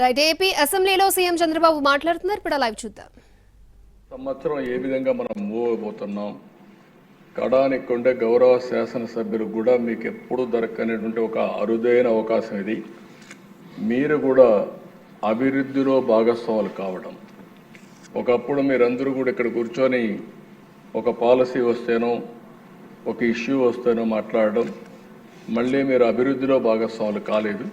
Right. AP అసెంబ్లీలో CM Chandrababu మాట్లాడుతున్నారు. ఇప్పుడు లైవ్ చూద్దాం. సంవత్సరం ఏ విధంగా మనం మూవ్ అయిపోతున్నాం, కడానికి ఉండే గౌరవ శాసనసభ్యులకు కూడా మీకు ఎప్పుడు దొరకనేటువంటి ఒక అరుదైన అవకాశం ఇది. మీరు కూడా అభివృద్ధిలో భాగస్వాములు కావడం. ఒకప్పుడు మీరందరూ కూడా ఇక్కడ కూర్చొని ఒక పాలసీ వస్తేనో ఒక ఇష్యూ వస్తేనో మాట్లాడడం, మళ్ళీ మీరు అభివృద్ధిలో భాగస్వాములు కాలేదు.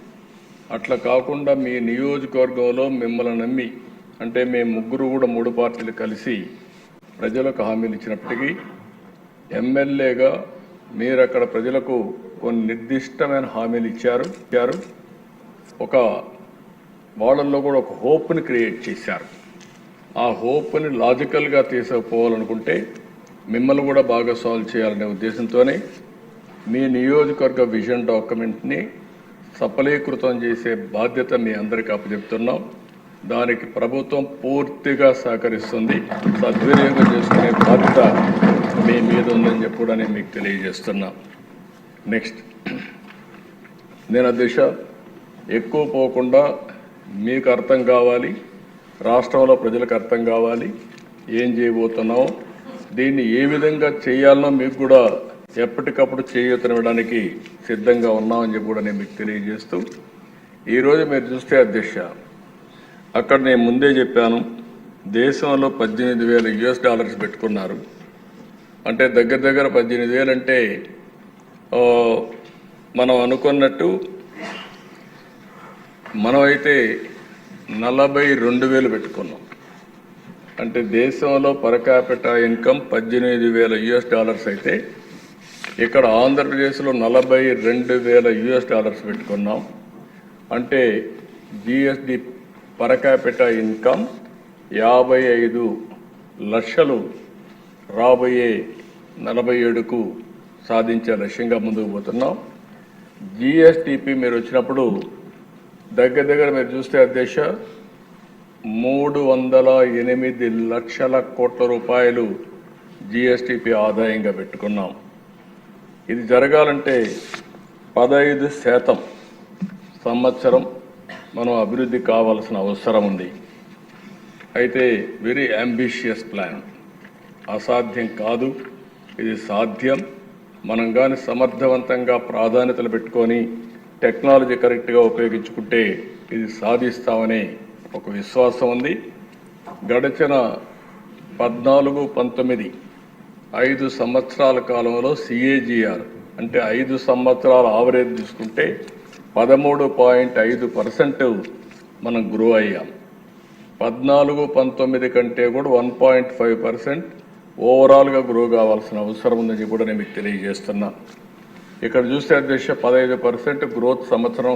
అట్లా కాకుండా మీ నియోజకవర్గంలో మిమ్మల్ని నమ్మి, అంటే మేము ముగ్గురు కూడా 3 పార్టీలు కలిసి ప్రజలకు హామీలు ఇచ్చినప్పటికీ ఎమ్మెల్యేగా మీరు అక్కడ ప్రజలకు కొన్ని నిర్దిష్టమైన హామీలు ఇచ్చారు. ఒక వాళ్ళల్లో కూడా ఒక హోప్ని క్రియేట్ చేశారు. ఆ హోప్ని లాజికల్గా తీసుకుపోవాలనుకుంటే మిమ్మల్ని కూడా భాగస్వాములు చేయాలనే ఉద్దేశంతోనే మీ నియోజకవర్గ విజన్ డాక్యుమెంట్ని సఫలీకృతం చేసే బాధ్యత మీ అందరికీ అప్పచెప్తున్నాం. దానికి ప్రభుత్వం పూర్తిగా సహకరిస్తుంది. సద్వినియోగం చేసుకునే బాధ్యత మీ మీద ఉందని చెప్పి మీకు తెలియజేస్తున్నా. నెక్స్ట్, నేను అధ్యక్ష ఎక్కువ పోకుండా మీకు అర్థం కావాలి, రాష్ట్రంలో ప్రజలకు అర్థం కావాలి ఏం చేయబోతున్నామో, దీన్ని ఏ విధంగా చేయాలనో మీకు కూడా ఎప్పటికప్పుడు చేయూతనివ్వడానికి సిద్ధంగా ఉన్నామని చెప్పి కూడా నేను మీకు తెలియజేస్తూ, ఈరోజు మీరు చూస్తే అధ్యక్ష, అక్కడ నేను ముందే చెప్పాను, దేశంలో $18,000 పెట్టుకున్నారు. అంటే దగ్గర 18,000 అంటే మనం అనుకున్నట్టు మనమైతే 42,000 పెట్టుకున్నాం. అంటే దేశంలో పర్ క్యాపిటా ఇన్కమ్ $18,000 అయితే ఇక్కడ ఆంధ్రప్రదేశ్లో $42,000 పెట్టుకున్నాం. అంటే జిఎస్డి పర్ క్యాపిటా ఇన్కమ్ 55 లక్షలు రాబోయే 47కు సాధించే లక్ష్యంగా ముందుకు పోతున్నాం. జిఎస్టిపి మీరు వచ్చినప్పుడు దగ్గర మీరు చూస్తే అధ్యక్ష 308 లక్షల కోట్ల రూపాయలు జిఎస్టిపి ఆదాయంగా పెట్టుకున్నాం. ఇది జరగాలంటే 15% సంవత్సరం మనం అభివృద్ధి కావాల్సిన అవసరం ఉంది. అయితే వెరీ అంబిషియస్ ప్లాన్, అసాధ్యం కాదు, ఇది సాధ్యం. మనం కానీ సమర్థవంతంగా ప్రాధాన్యతలు పెట్టుకొని టెక్నాలజీ కరెక్ట్గా ఉపయోగించుకుంటే ఇది సాధిస్తామనే ఒక విశ్వాసం ఉంది. గడిచిన 14-19 5 సంవత్సరాల కాలంలో CAGR అంటే 5 సంవత్సరాల ఆవరేజ్ తీసుకుంటే 13.5% మనం గ్రో అయ్యాం. 14-19 కంటే కూడా 1.5% ఓవరాల్గా గ్రో కావాల్సిన అవసరం ఉందని కూడా నేను మీకు తెలియజేస్తున్నా. ఇక్కడ చూస్తే అధ్యక్ష 15% గ్రోత్ సంవత్సరం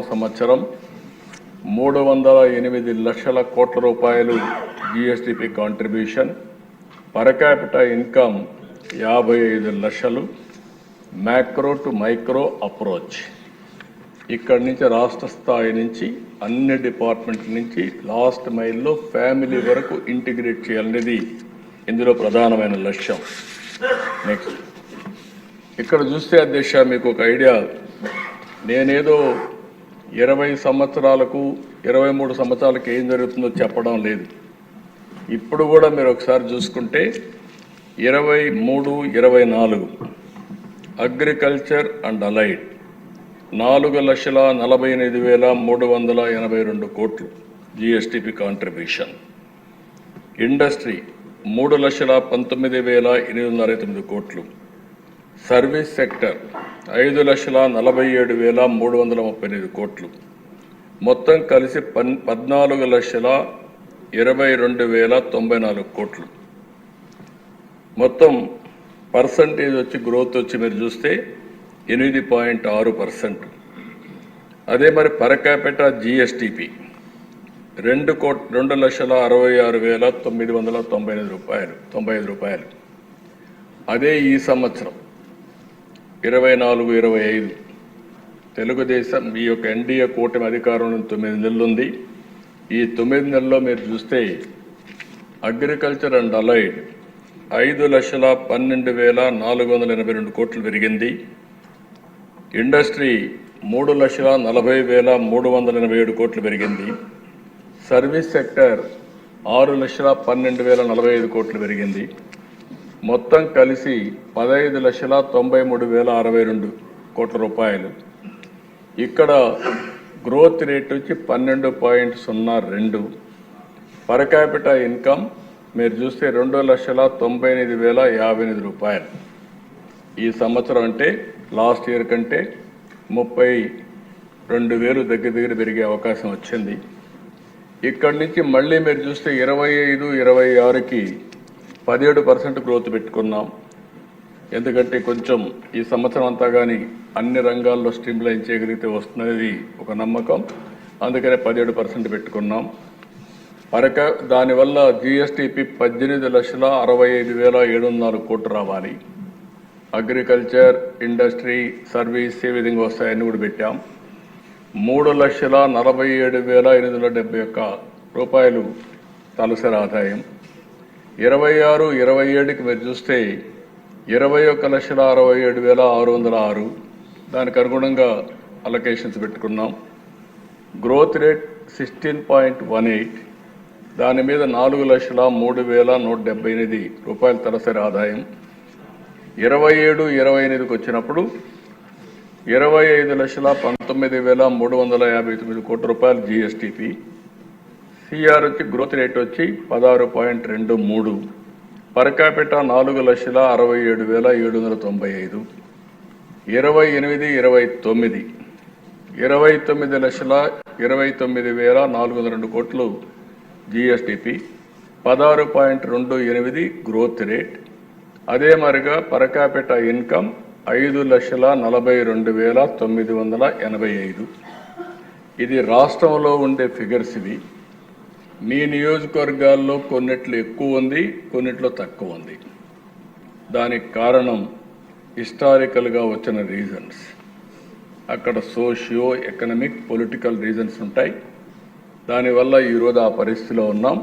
308 లక్షల కోట్ల రూపాయలు GSTP contribution, per capita income 55 లక్షలు, మ్యాక్రో టు మైక్రో అప్రోచ్. ఇక్కడి నుంచి రాష్ట్ర స్థాయి నుంచి అన్ని డిపార్ట్మెంట్ల నుంచి లాస్ట్ మైల్లో ఫ్యామిలీ వరకు ఇంటిగ్రేట్ చేయాలనేది ఇందులో ప్రధానమైన లక్ష్యం. నెక్స్ట్, ఇక్కడ చూస్తే అధ్యక్ష మీకు ఒక ఐడియా, నేనేదో 20 సంవత్సరాలకు 23 సంవత్సరాలకు ఏం జరుగుతుందో చెప్పడం లేదు. ఇప్పుడు కూడా మీరు ఒకసారి చూసుకుంటే 23-24 అగ్రికల్చర్ అండ్ అలైడ్ 4,48,382 కోట్లు జిఎస్టిపి కాంట్రిబ్యూషన్, ఇండస్ట్రీ 3,19,809 కోట్లు, సర్వీస్ సెక్టర్ 5,47,339 కోట్లు, మొత్తం కలిసి 14,22,094 కోట్లు. మొత్తం పర్సంటేజ్ వచ్చి గ్రోత్ వచ్చి మీరు చూస్తే 8.6%. అదే మరి పర్ క్యాపిటా జిఎస్టిపి 2,66,995 రూపాయలు. అదే ఈ సంవత్సరం 24-25 తెలుగుదేశం ఈ యొక్క ఎన్డీఏ కూటమి అధికారంలో 9 నెలలు ఉంది. ఈ 9 నెలల్లో మీరు చూస్తే అగ్రికల్చర్ అండ్ అలైడ్ 5,12,482 కోట్లు పెరిగింది. ఇండస్ట్రీ 3,40,387 కోట్లు పెరిగింది. సర్వీస్ సెక్టర్ 6,12,045 కోట్లు పెరిగింది. మొత్తం కలిసి 15,93,062 కోట్ల రూపాయలు. ఇక్కడ గ్రోత్ రేట్ వచ్చి 12.02. పర్ క్యాపిటల్ ఇన్కమ్ మీరు చూస్తే 2,98,058 రూపాయలు. ఈ సంవత్సరం అంటే లాస్ట్ ఇయర్ కంటే 32,000 దగ్గర పెరిగే అవకాశం వచ్చింది. ఇక్కడి నుంచి మళ్ళీ మీరు చూస్తే 25-26కి 17% గ్రోత్ పెట్టుకున్నాం. ఎందుకంటే కొంచెం ఈ సంవత్సరం అంతా కానీ అన్ని రంగాల్లో స్ట్రీమ్లైన్ చేయగలిగితే వస్తున్నది ఒక నమ్మకం. అందుకనే 17% పెట్టుకున్నాం. దానివల్ల జిఎస్టిపి 18,65,704 కోట్లు రావాలి. అగ్రికల్చర్, ఇండస్ట్రీ, సర్వీస్ ఏ విధంగా వస్తాయని కూడా పెట్టాం. 3,47,871 రూపాయలు తలసరి ఆదాయం. 26-27కి మీరు చూస్తే 21,67,606. దానికి అనుగుణంగా అలొకేషన్స్ పెట్టుకున్నాం. Growth rate 16.18. దాని మీద 4,03,178 రూపాయల తలసరి ఆదాయం. 27-28కి వచ్చినప్పుడు 25,19,359 కోట్ల రూపాయలు జిఎస్టిపి. సిఆర్ వచ్చి గ్రోత్ రేట్ వచ్చి 16.23. Per capita 4,67,795. 28-29 29,29,402 కోట్లు జిఎస్టిపి, 16.28 గ్రోత్ రేట్. అదే మరిగా పర్ క్యాపిటా ఇన్కమ్ 5,42,985. ఇది రాష్ట్రంలో ఉండే ఫిగర్స్ ఇవి. మీ నియోజకవర్గాల్లో కొన్నిట్లో ఎక్కువ ఉంది, కొన్నిట్లో తక్కువ ఉంది. దానికి కారణం హిస్టారికల్గా వచ్చిన రీజన్స్. అక్కడ సోషియో ఎకనామిక్ పొలిటికల్ రీజన్స్ ఉంటాయి. దానివల్ల ఈరోజు ఆ పరిస్థితిలో ఉన్నాం.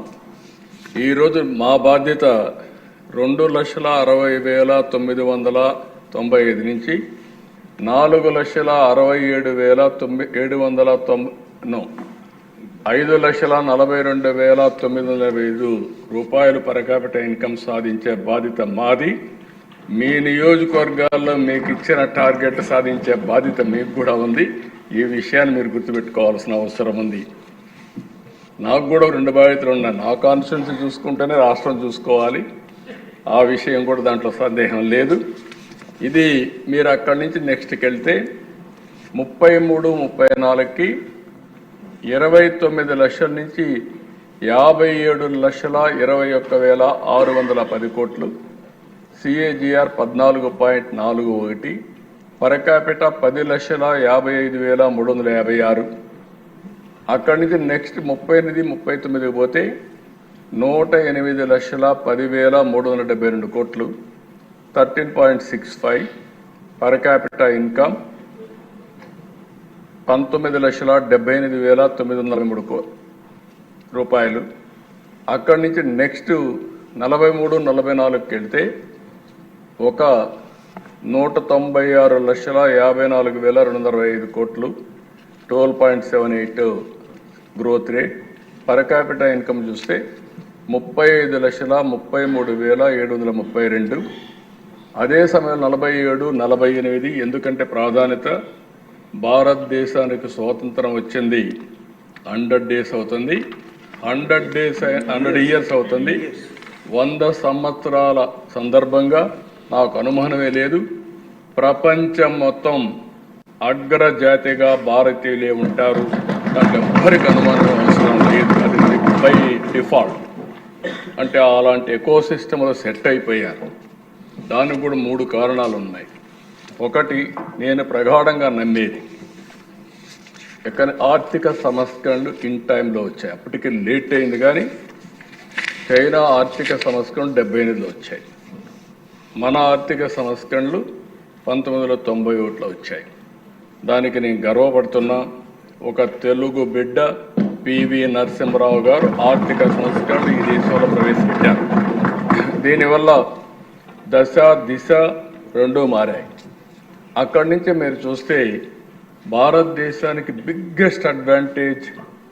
ఈరోజు మా బాధ్యత 2,60,995 నుంచి 5,42,905 రూపాయలు పర్ క్యాపిటల్ ఇన్కమ్ సాధించే బాధ్యత మాది. మీ నియోజకవర్గాల్లో మీకు ఇచ్చిన టార్గెట్ సాధించే బాధ్యత మీకు కూడా ఉంది. ఈ విషయాన్ని మీరు గుర్తుపెట్టుకోవాల్సిన అవసరం ఉంది. నాకు కూడా 2 బాధ్యతలు ఉన్నాయి. నా కాన్స్టిట్యున్సీ చూసుకుంటేనే రాష్ట్రం చూసుకోవాలి. ఆ విషయం కూడా దాంట్లో సందేహం లేదు. ఇది మీరు అక్కడి నుంచి నెక్స్ట్కి వెళ్తే 33-34కి 29 లక్షల నుంచి 57,21,610 కోట్లు. సిఏజిఆర్ 14.41. Per capita 10,55,356. అక్కడి నుంచి నెక్స్ట్ 38-39 పోతే 108,10,372 కోట్లు, 13.65. పర్ క్యాపిటా ఇన్కమ్ 19,78,903 రూపాయలు. అక్కడి నుంచి నెక్స్ట్ 43-44కి వెళ్తే ఒక 196,54,225 కోట్లు, 12.78 growth rate. Per capital income చూస్తే 35,33,732. అదే సమయం 47-48. ఎందుకంటే ప్రాధాన్యత భారతదేశానికి స్వాతంత్రం వచ్చింది 100 డేస్ అవుతుంది. 100 ఇయర్స్ అవుతుంది. 100 సంవత్సరాల సందర్భంగా నాకు అనుమానమే లేదు, ప్రపంచం మొత్తం అగ్రజాతిగా భారతీయులే ఉంటారు. దాంట్లో ఎవ్వరికి అనుమానం అవసరం లేదు. అది బై డిఫాల్ట్. అంటే అలాంటి ఎకోసిస్టంలో సెట్ అయిపోయారు. దానికి కూడా 3 కారణాలు ఉన్నాయి. ఒకటి, నేను ప్రగాఢంగా నమ్మేది ఆర్థిక సంస్కరణలు ఇన్ టైంలో వచ్చాయి. అప్పటికి లేట్ అయింది, కానీ చైనా ఆర్థిక సంస్కరణలు 78లో వచ్చాయి. మన ఆర్థిక సంస్కరణలు 1991లో వచ్చాయి. దానికి నేను గర్వపడుతున్నా. ఒక తెలుగు బిడ్డ పివి నరసింహరావు గారు ఆర్థిక సంస్కరణలు ఈ దేశంలో ప్రవేశపెట్టారు. దీనివల్ల దశ దిశ రెండూ మారాయి. అక్కడి నుంచి మీరు చూస్తే భారతదేశానికి biggest advantage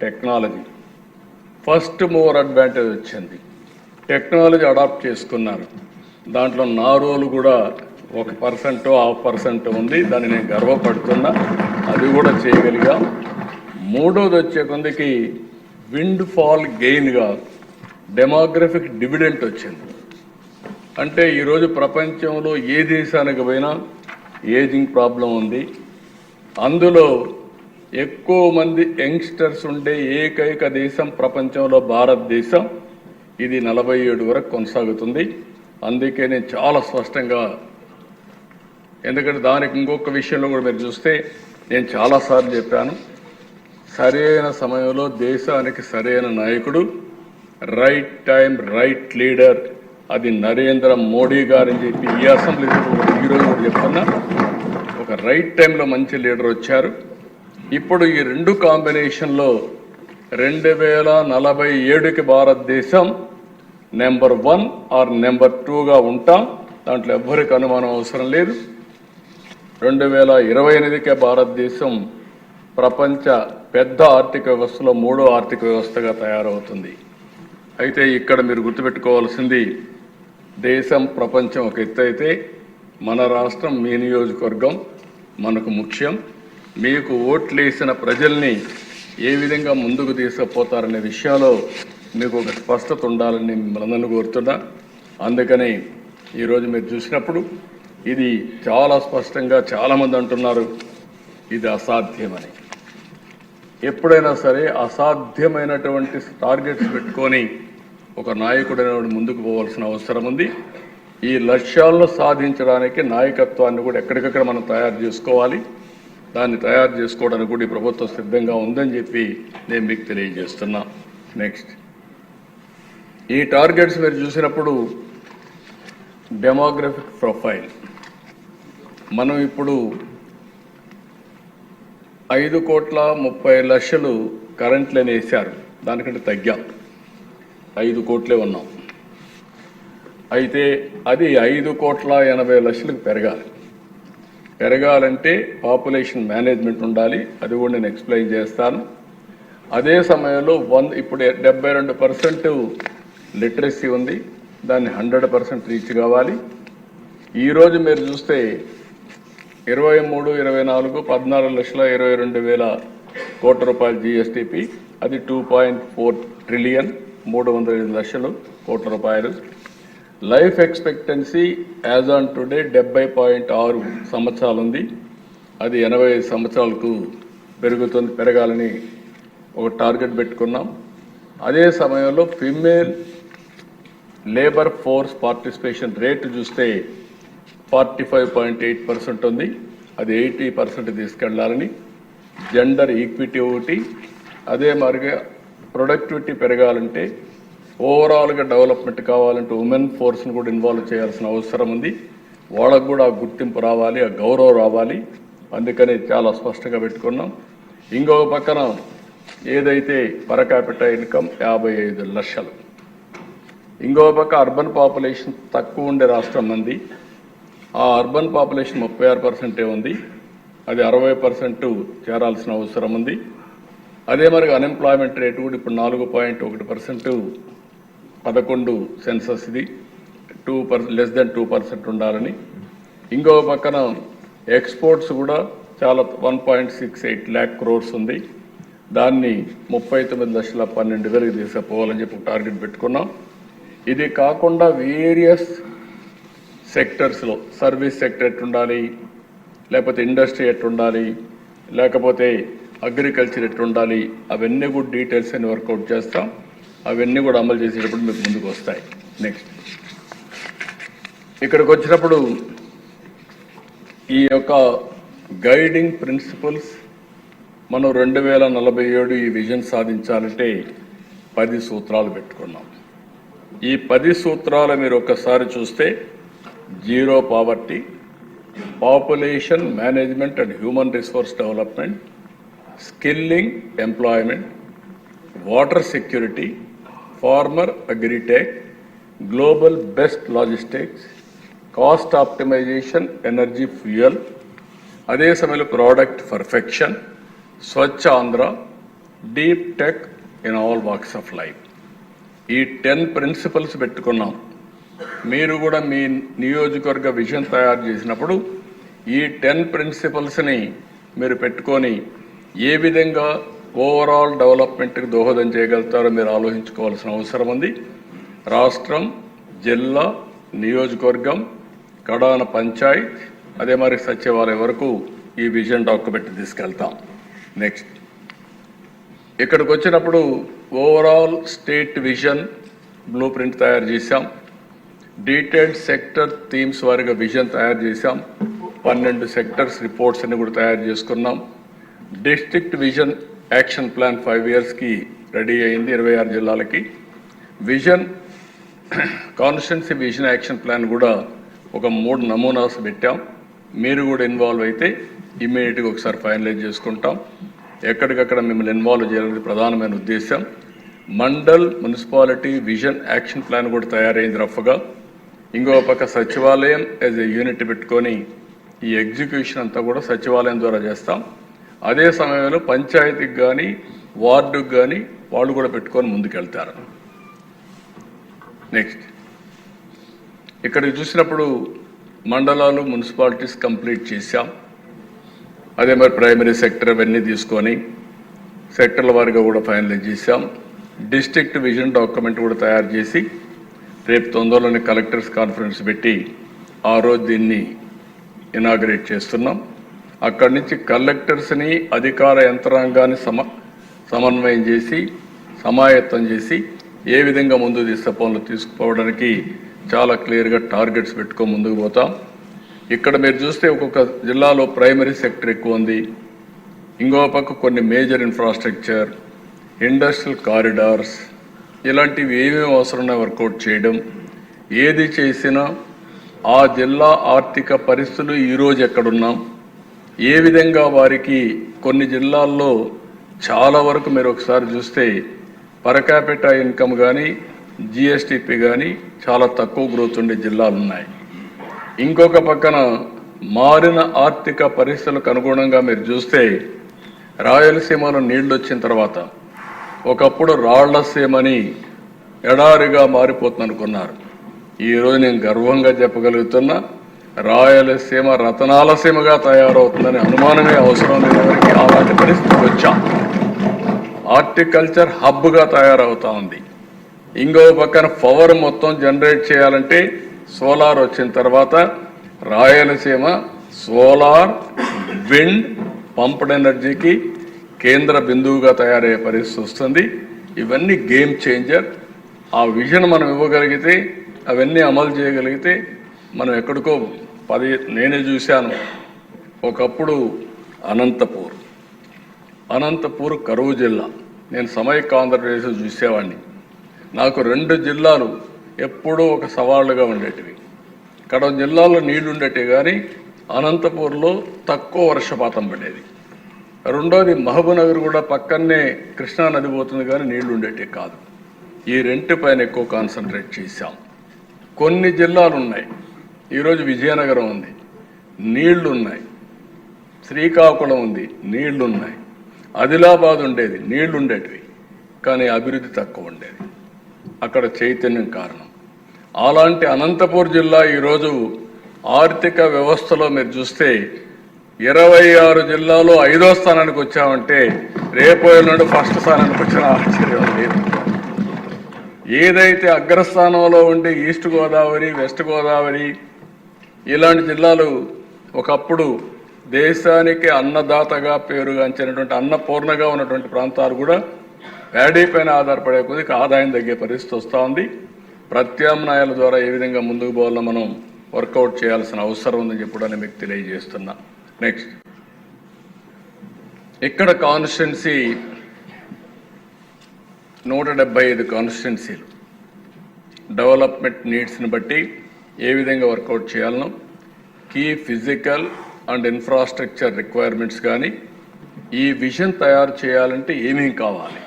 technology. First mover advantage వచ్చింది. టెక్నాలజీ అడాప్ట్ చేసుకున్నారు. దాంట్లో నా రోల్ కూడా 1% 0.5% ఉంది. దాన్ని నేను గర్వపడుతున్నా. అది కూడా చేయగలిగాం. మూడోది వచ్చే కొందికి విండ్ ఫాల్ గెయిన్గా డెమోగ్రఫిక్ డివిడెంట్ వచ్చింది. అంటే ఈరోజు ప్రపంచంలో ఏ దేశానికి పోయినా ఏజింగ్ ప్రాబ్లం ఉంది. అందులో ఎక్కువ మంది యంగ్స్టర్స్ ఉండే ఏకైక దేశం ప్రపంచంలో భారతదేశం. ఇది 47 వరకు కొనసాగుతుంది. అందుకే నేను చాలా స్పష్టంగా, ఎందుకంటే దానికి ఇంకొక విషయంలో కూడా మీరు చూస్తే నేను చాలాసార్లు చెప్పాను, సరైన సమయంలో దేశానికి సరైన నాయకుడు, రైట్ టైం రైట్ లీడర్, అది నరేంద్ర మోడీ గారని చెప్పి ఈ అసెంబ్లీ ఈరోజు కూడా చెప్తున్నా. ఒక రైట్ టైంలో మంచి లీడర్ వచ్చారు. ఇప్పుడు ఈ రెండు కాంబినేషన్లో 2047కి భారతదేశం నెంబర్ 1 ఆర్ నెంబర్ 2గా ఉంటాం. దాంట్లో ఎవ్వరికి అనుమానం అవసరం లేదు. 2028కే భారతదేశం ప్రపంచ పెద్ద ఆర్థిక వ్యవస్థలో 3వ ఆర్థిక వ్యవస్థగా తయారవుతుంది. అయితే ఇక్కడ మీరు గుర్తుపెట్టుకోవాల్సింది, దేశం ప్రపంచం ఒక ఎత్తు అయితే మన రాష్ట్రం, మీ నియోజకవర్గం మనకు ముఖ్యం. మీకు ఓట్లేసిన ప్రజల్ని ఏ విధంగా ముందుకు తీసుకుపోతారనే విషయంలో మీకు ఒక స్పష్టత ఉండాలని మిమ్మల్ని కోరుతున్నా. అందుకని ఈరోజు మీరు చూసినప్పుడు ఇది చాలా స్పష్టంగా చాలామంది అంటున్నారు ఇది అసాధ్యమని. ఎప్పుడైనా సరే అసాధ్యమైనటువంటి టార్గెట్స్ పెట్టుకొని ఒక నాయకుడైన ముందుకు పోవాల్సిన అవసరం ఉంది. ఈ లక్ష్యాలను సాధించడానికి నాయకత్వాన్ని కూడా ఎక్కడికక్కడ మనం తయారు చేసుకోవాలి. దాన్ని తయారు చేసుకోవడానికి కూడా ఈ ప్రభుత్వం సిద్ధంగా ఉందని చెప్పి నేను మీకు తెలియజేస్తున్నా. నెక్స్ట్, ఈ టార్గెట్స్ మీరు చూసినప్పుడు డెమోగ్రఫిక్ ప్రొఫైల్ మనం ఇప్పుడు 5,30,00,000 కరెంట్లని వేశారు. దానికంటే తగ్గాం, 5 కోట్లే ఉన్నాం. అయితే అది 5,80,00,000కి పెరగాలంటే పాపులేషన్ మేనేజ్మెంట్ ఉండాలి. అది కూడా నేను ఎక్స్ప్లెయిన్ చేస్తాను. అదే సమయంలో ఇప్పుడు 72% లిటరసీ ఉంది. దాన్ని 100% రీచ్ కావాలి. ఈరోజు మీరు చూస్తే 23, 24 14,22,000 కోట్ల రూపాయల GSDP, అది 2.4 ట్రిలియన్ 305 లక్షల కోట్ల రూపాయలు. Life expectancy as on today 70.6 సంవత్సరాలు ఉంది. అది 85 సంవత్సరాలకు పెరగాలని ఒక టార్గెట్ పెట్టుకున్నాం. అదే సమయంలో female labour force participation rate చూస్తే 45.8% ఉంది. అది 80% తీసుకెళ్లాలని. జెండర్ ఈక్విటీ ఒకటి. అదే మరిగా ప్రొడక్టివిటీ పెరగాలంటే, ఓవరాల్గా డెవలప్మెంట్ కావాలంటే ఉమెన్ ఫోర్స్ని కూడా ఇన్వాల్వ్ చేయాల్సిన అవసరం ఉంది. వాళ్ళకు కూడా ఆ గుర్తింపు రావాలి, ఆ గౌరవం రావాలి. అందుకని చాలా స్పష్టంగా పెట్టుకున్నాం. ఇంకొక పక్కన ఏదైతే పర్ క్యాపిటల్ ఇన్కమ్ 55 లక్షలు. ఇంకొక పక్క అర్బన్ పాపులేషన్ తక్కువ ఉండే రాష్ట్రం మంది. ఆ అర్బన్ పాపులేషన్ 36% ఉంది. అది 60% చేరాల్సిన అవసరం ఉంది. అదే మరి అన్ఎంప్లాయ్మెంట్ రేటు కూడా ఇప్పుడు 4.1%, 11 సెన్సస్ ఇది 2%, లెస్ దెన్ 2% ఉండాలని. ఇంకొక పక్కన ఎక్స్పోర్ట్స్ కూడా చాలా 1.68 lakh crores ఉంది. దాన్ని 39,12,000 తీసుకుపోవాలని చెప్పి టార్గెట్ పెట్టుకున్నాం. ఇది కాకుండా వేరియస్ సెక్టర్స్లో సర్వీస్ సెక్టర్ ఎట్టుండాలి, లేకపోతే ఇండస్ట్రీ ఎట్టుండాలి, లేకపోతే అగ్రికల్చర్ ఎట్టుండాలి, అవన్నీ కూడా డీటెయిల్స్ అన్ని వర్కౌట్ చేస్తాం. అవన్నీ కూడా అమలు చేసేటప్పుడు మీకు ముందుకు వస్తాయి. నెక్స్ట్, ఇక్కడికి వచ్చినప్పుడు ఈ యొక్క గైడింగ్ ప్రిన్సిపల్స్ మనం 2047 ఈ విజన్ సాధించాలంటే 10 సూత్రాలు పెట్టుకున్నాం. ఈ 10 సూత్రాలు మీరు ఒక్కసారి చూస్తే, zero poverty, population management and human resource development, skilling employment, water security, farmer agritech, global best logistics, cost optimisation, energy fuel, అదే సమయంలో product perfection, Swachh Andhra, deep tech, in all walks of life. ఈ 10 ప్రిన్సిపల్స్ పెట్టుకున్నాం. మీరు కూడా మీ నియోజకవర్గ vision తయారు చేసినప్పుడు ఈ 10 ప్రిన్సిపల్స్ని మీరు పెట్టుకొని ఏ విధంగా ఓవరాల్ డెవలప్మెంట్కి దోహదం చేయగలుగుతారో మీరు ఆలోచించుకోవాల్సిన అవసరం ఉంది. రాష్ట్రం, జిల్లా, నియోజకవర్గం, కడాన పంచాయత్, అదే మరి సచివాలయం వరకు ఈ విజన్ డాక్యుమెంట్ తీసుకెళ్తాం. నెక్స్ట్ ఇక్కడికి వచ్చినప్పుడు overall state vision blue print తయారు చేశాం. డీటెయిల్డ్ సెక్టర్ థీమ్స్ వారిగా విజన్ తయారు చేశాం. 12 సెక్టర్స్ రిపోర్ట్స్ అన్ని కూడా తయారు చేసుకున్నాం. డిస్ట్రిక్ట్ విజన్ యాక్షన్ ప్లాన్ 5 ఇయర్స్కి రెడీ అయింది 26 జిల్లాలకి. Vision constituency vision action plan కూడా ఒక 3 నమూనాస్ పెట్టాం. మీరు కూడా ఇన్వాల్వ్ అయితే ఇమ్మీడియట్గా ఒకసారి ఫైనలైజ్ చేసుకుంటాం. ఎక్కడికక్కడ మిమ్మల్ని ఇన్వాల్వ్ చేయాలనేది ప్రధానమైన ఉద్దేశం. Mandal municipality vision action plan కూడా తయారైంది రఫ్గా. ఇంకో పక్క సచివాలయం యాజ్ ఎ యూనిట్ పెట్టుకొని ఈ ఎగ్జిక్యూషన్ అంతా కూడా సచివాలయం ద్వారా చేస్తాం. అదే సమయంలో పంచాయతీకి కానీ వార్డుకు కానీ వాళ్ళు కూడా పెట్టుకొని ముందుకెళ్తారు. నెక్స్ట్ ఇక్కడికి చూసినప్పుడు మండలాలు మున్సిపాలిటీస్ కంప్లీట్ చేశాం. అదే మరి ప్రైమరీ సెక్టర్ అవన్నీ తీసుకొని సెక్టర్ల వారిగా కూడా ఫైనలైజ్ చేశాం. డిస్ట్రిక్ట్ విజన్ డాక్యుమెంట్ కూడా తయారు చేసి రేపు తొందరలోనే కలెక్టర్స్ కాన్ఫరెన్స్ పెట్టి ఆ రోజు దీన్ని ఇనాగ్రేట్ చేస్తున్నాం. అక్కడి నుంచి కలెక్టర్స్ని అధికార యంత్రాంగాన్ని సమన్వయం చేసి సమాయత్తం చేసి ఏ విధంగా ముందు పనులు తీసుకుపోవడానికి చాలా క్లియర్గా టార్గెట్స్ పెట్టుకొని ముందుకు పోతాం. ఇక్కడ మీరు చూస్తే ఒక్కొక్క జిల్లాలో ప్రైమరీ సెక్టర్ ఎక్కువ ఉంది. ఇంకో పక్క కొన్ని మేజర్ ఇన్ఫ్రాస్ట్రక్చర్, ఇండస్ట్రియల్ కారిడార్స్ ఇలాంటివి ఏమేమి అవసరమో వర్కౌట్ చేయడం. ఏది చేసినా ఆ జిల్లా ఆర్థిక పరిస్థితులు ఈరోజు ఎక్కడున్నాం, ఏ విధంగా వారికి కొన్ని జిల్లాల్లో చాలా వరకు మీరు ఒకసారి చూస్తే పర్ క్యాపిటా ఇన్కమ్ కానీ జిఎస్టిపి కానీ చాలా తక్కువ గ్రోత్ ఉండే జిల్లాలు ఉన్నాయి. ఇంకొక పక్కన మారిన ఆర్థిక పరిస్థితులకు అనుగుణంగా మీరు చూస్తే రాయలసీమలో నీళ్లు వచ్చిన తర్వాత ఒకప్పుడు రాళ్లసీమని ఎడారిగా మారిపోతుంది అనుకున్నారు. ఈరోజు నేను గర్వంగా చెప్పగలుగుతున్నా రాయలసీమ రతనాల సీమగా తయారవుతుందని అనుమానమే అవసరం లేని అలాంటి పరిస్థితికి వచ్చాం. హార్టికల్చర్ హబ్గా తయారవుతా ఉంది. ఇంకో పక్కన పవర్ మొత్తం జనరేట్ చేయాలంటే సోలార్ వచ్చిన తర్వాత రాయలసీమ సోలార్, విండ్, పంప్డ్ ఎనర్జీకి కేంద్ర బిందువుగా తయారయ్యే పరిస్థితి వస్తుంది. ఇవన్నీ గేమ్ చేంజర్. ఆ విజన్ మనం ఇవ్వగలిగితే, అవన్నీ అమలు చేయగలిగితే మనం ఎక్కడికో నేనే చూశాను. ఒకప్పుడు అనంతపూర్ కరువు జిల్లా, నేను సమైక్య ఆంధ్రప్రదేశ్ చూసేవాడిని. నాకు 2 జిల్లాలు ఎప్పుడూ ఒక సవాళ్ళుగా ఉండేటివి. కడప జిల్లాలో నీళ్లు ఉండేటివి కానీ అనంతపూర్లో తక్కువ వర్షపాతం పడేది. రెండోది మహబూబ్నగర్ కూడా పక్కనే కృష్ణా నది పోతుంది కానీ నీళ్లు ఉండేటివి కాదు. ఈ రెంటిపైన ఎక్కువ కాన్సన్ట్రేట్ చేశాం. కొన్ని జిల్లాలు ఉన్నాయి. ఈరోజు విజయనగరం ఉంది, నీళ్లున్నాయి. శ్రీకాకుళం ఉంది, నీళ్లున్నాయి. ఆదిలాబాద్ ఉండేది, నీళ్లు ఉండేటివి కానీ అభివృద్ధి తక్కువ ఉండేది. అక్కడ చైతన్యం కారణం. అలాంటి అనంతపూర్ జిల్లా ఈరోజు ఆర్థిక వ్యవస్థలో మీరు చూస్తే 26 జిల్లాలో 5వ స్థానానికి వచ్చామంటే రేపు ఎల్లుండి ఫస్ట్ స్థానానికి వచ్చిన ఆశ్చర్యం లేదు. ఏదైతే అగ్రస్థానంలో ఉండే ఈస్ట్ గోదావరి, వెస్ట్ గోదావరి ఇలాంటి జిల్లాలు ఒకప్పుడు దేశానికి అన్నదాతగా పేరుగాంచినటువంటి అన్నపూర్ణగా ఉన్నటువంటి ప్రాంతాలు కూడా ప్యాడీ పైన ఆధారపడే కొద్దిగా ఆదాయం తగ్గే పరిస్థితి వస్తూ ఉంది. ప్రత్యామ్నాయాల ద్వారా ఏ విధంగా ముందుకు పోవాలో మనం వర్కౌట్ చేయాల్సిన అవసరం ఉందని చెప్పడానికి మీకు తెలియజేస్తున్నా. నెక్స్ట్ ఇక్కడ కాన్స్టిట్యున్సీ 175 కాన్స్టిట్యున్సీలు డెవలప్మెంట్ నీడ్స్ని బట్టి ఏ విధంగా వర్కౌట్ చేయాలనో, key physical and infrastructure requirements కానీ ఈ విజన్ తయారు చేయాలంటే ఏమేం కావాలి,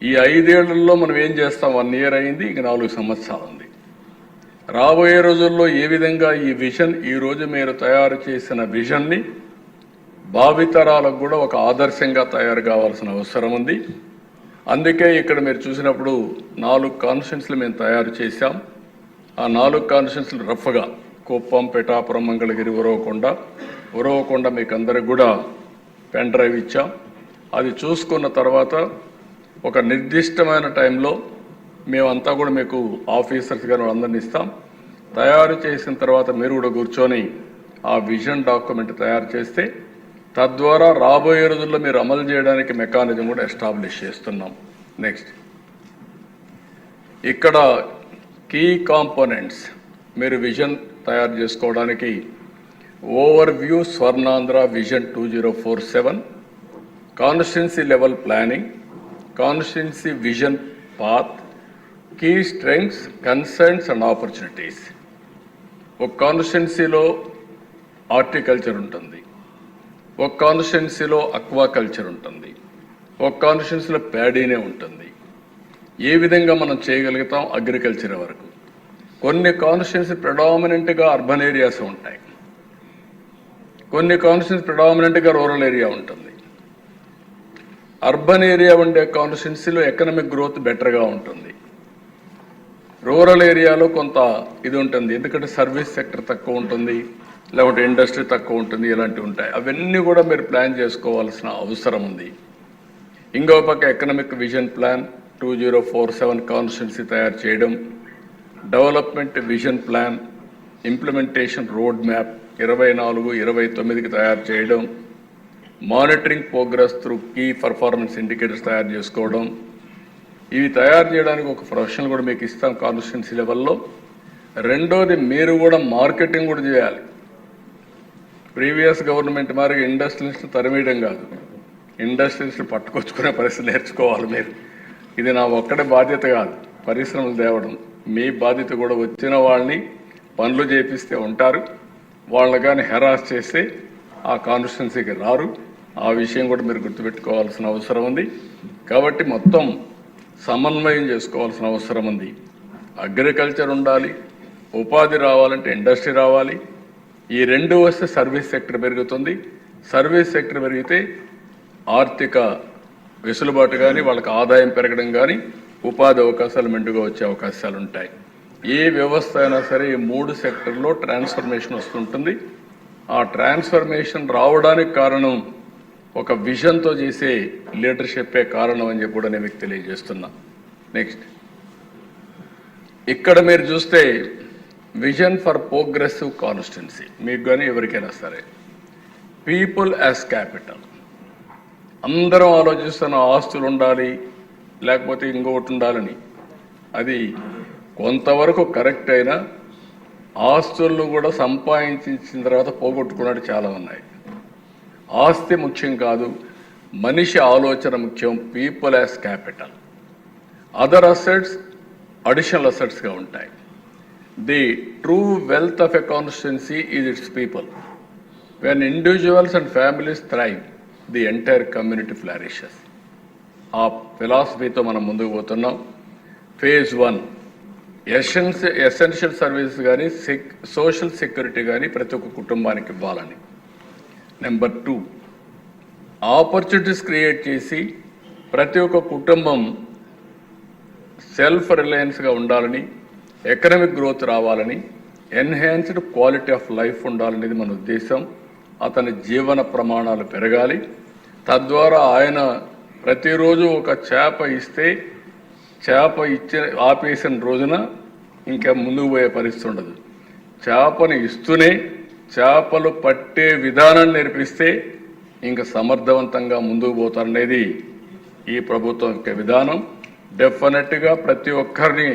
ఈ 5 ఏళ్లలో మనం ఏం చేస్తాం. 1 ఇయర్ అయింది, ఇంక 4 సంవత్సరాలు ఉంది. రాబోయే రోజుల్లో ఏ విధంగా ఈ విజన్, ఈరోజు మీరు తయారు చేసిన విజన్ని భావితరాలకు కూడా ఒక ఆదర్శంగా తయారు కావాల్సిన అవసరం ఉంది. అందుకే ఇక్కడ మీరు చూసినప్పుడు 4 కాన్స్టిట్యున్సీలు మేము తయారు చేశాం. ఆ 4 కాన్స్టిట్యున్సీలు రఫ్గా కుప్పం, పిఠాపురం, మంగళగిరి, ఉరవకొండ మీకు అందరికి కూడా పెన్ డ్రైవ్ ఇచ్చాం. అది చూసుకున్న తర్వాత ఒక నిర్దిష్టమైన టైంలో మేమంతా కూడా మీకు ఆఫీసర్స్ గారు అందరినీ ఇస్తాం. తయారు చేసిన తర్వాత మీరు కూడా కూర్చొని ఆ విజన్ డాక్యుమెంట్ తయారు చేస్తే తద్వారా రాబోయే రోజుల్లో మీరు అమలు చేయడానికి మెకానిజం కూడా ఎస్టాబ్లిష్ చేస్తున్నాం. నెక్స్ట్ ఇక్కడ కీ కాంపోనెంట్స్ మీరు విజన్ తయారు చేసుకోవడానికి overview Swarnandhra vision 2047, constituency level planning, constituency vision path, key strengths, concerns and opportunities. ఒక కాన్స్టిట్యున్సీలో హార్టికల్చర్ ఉంటుంది, ఒక కాన్స్టిట్యున్సీలో అక్వాకల్చర్ ఉంటుంది, ఒక కాన్స్టిట్యున్సీలో ప్యాడీనే ఉంటుంది. ఏ విధంగా మనం చేయగలుగుతాం అగ్రికల్చర్ వరకు. కొన్ని కాన్స్టిట్యున్సీ ప్రెడామినెంట్గా అర్బన్ ఏరియాస్ ఉంటాయి, కొన్ని కాన్స్టిట్యున్సీ ప్రెడామినెంట్గా రూరల్ ఏరియా ఉంటుంది. అర్బన్ ఏరియా ఉండే కాన్స్టిట్యున్సీలో ఎకనామిక్ గ్రోత్ బెటర్గా ఉంటుంది. రూరల్ ఏరియాలో కొంత ఇది ఉంటుంది, ఎందుకంటే సర్వీస్ సెక్టర్ తక్కువ ఉంటుంది, లేకపోతే ఇండస్ట్రీ తక్కువ ఉంటుంది, ఇలాంటివి ఉంటాయి. అవన్నీ కూడా మీరు ప్లాన్ చేసుకోవాల్సిన అవసరం ఉంది. ఇంకో పక్క ఎకనామిక్ విజన్ ప్లాన్ 2047 కాన్స్టిట్యున్సీ తయారు చేయడం, development vision plan, implementation road map 24-29కి తయారు చేయడం, monitoring progress through key performance indicators తయారు చేసుకోవడం. ఇవి తయారు చేయడానికి ఒక ప్రొఫెషనల్ కూడా మీకు ఇస్తాం కాన్స్టిట్యున్సీ లెవెల్లో. రెండోది మీరు కూడా మార్కెటింగ్ కూడా చేయాలి. ప్రీవియస్ గవర్నమెంట్ మారిగా ఇండస్ట్రియలిస్ట్ని తరిమేయడం కాదు, ఇండస్ట్రియలిస్ట్ని పట్టుకొచ్చుకునే పరిస్థితి నేర్చుకోవాలి మీరు. ఇది నా ఒక్కడే బాధ్యత కాదు, పరిశ్రమలు తేవడం మీ బాధ్యత కూడా. వచ్చిన వాళ్ళని పనులు చేపిస్తే ఉంటారు, వాళ్ళని కానీ హెరాస్ చేస్తే ఆ కాన్స్టిట్యున్సీకి రారు. ఆ విషయం కూడా మీరు గుర్తుపెట్టుకోవాల్సిన అవసరం ఉంది. కాబట్టి మొత్తం సమన్వయం చేసుకోవాల్సిన అవసరం ఉంది. అగ్రికల్చర్ ఉండాలి, ఉపాధి రావాలంటే ఇండస్ట్రీ రావాలి. ఈ రెండు వస్తే సర్వీస్ సెక్టర్ పెరుగుతుంది. సర్వీస్ సెక్టర్ పెరిగితే ఆర్థిక వెసులుబాటు కానీ, వాళ్ళకి ఆదాయం పెరగడం కానీ, ఉపాధి అవకాశాలు మెండుగా వచ్చే అవకాశాలు ఉంటాయి. ఏ వ్యవస్థ అయినా సరే ఈ 3 సెక్టర్లో ట్రాన్స్ఫర్మేషన్ వస్తుంటుంది. ఆ ట్రాన్స్ఫర్మేషన్ రావడానికి కారణం ఒక విజన్తో చేసే లీడర్షిప్పే కారణం అని చెప్పి కూడా నేను మీకు తెలియజేస్తున్నా. నెక్స్ట్ ఇక్కడ మీరు చూస్తే విజన్ ఫర్ ప్రోగ్రెసివ్ కాన్స్టిట్యున్సీ మీకు కానీ ఎవరికైనా సరే, పీపుల్ యాజ్ క్యాపిటల్. అందరం ఆలోచిస్తున్న ఆస్తులు ఉండాలి లేకపోతే ఇంకొకటి ఉండాలని. అది కొంతవరకు కరెక్ట్ అయినా ఆస్తులను కూడా సంపాదించిన తర్వాత పోగొట్టుకున్నట్టు చాలా ఉన్నాయి. ఆస్తి ముఖ్యం కాదు, మనిషి ఆలోచన ముఖ్యం. People as capital. Other assets additional అసెట్స్గా ఉంటాయి. The true wealth of a constituency is its people. When individuals and families thrive, the entire community flourishes. ఆ ఫిలాసఫీతో మనం ముందుకు పోతున్నాం. ఫేజ్ 1 ఎసెన్షియల్ సర్వీసెస్ కానీ, సోషల్ సెక్యూరిటీ కానీ ప్రతి ఒక్క కుటుంబానికి ఇవ్వాలని. నెంబర్ 2 ఆపర్చునిటీస్ క్రియేట్ చేసి ప్రతి ఒక్క కుటుంబం సెల్ఫ్ రిలయన్స్గా ఉండాలని, ఎకనామిక్ గ్రోత్ రావాలని, ఎన్హాన్స్డ్ క్వాలిటీ ఆఫ్ లైఫ్ ఉండాలనేది మన ఉద్దేశం. అతని జీవన ప్రమాణాలు పెరగాలి. తద్వారా ఆయన ప్రతిరోజు ఒక చేప ఇస్తే చేప ఆపేసిన రోజున ఇంకా ముందుకు పోయే పరిస్థితి ఉండదు. చేపను ఇస్తూనే చేపలు పట్టే విధానం నేర్పిస్తే ఇంకా సమర్థవంతంగా ముందుకు పోతారనేది ఈ ప్రభుత్వం యొక్క విధానం. డెఫినెట్గా ప్రతి ఒక్కరిని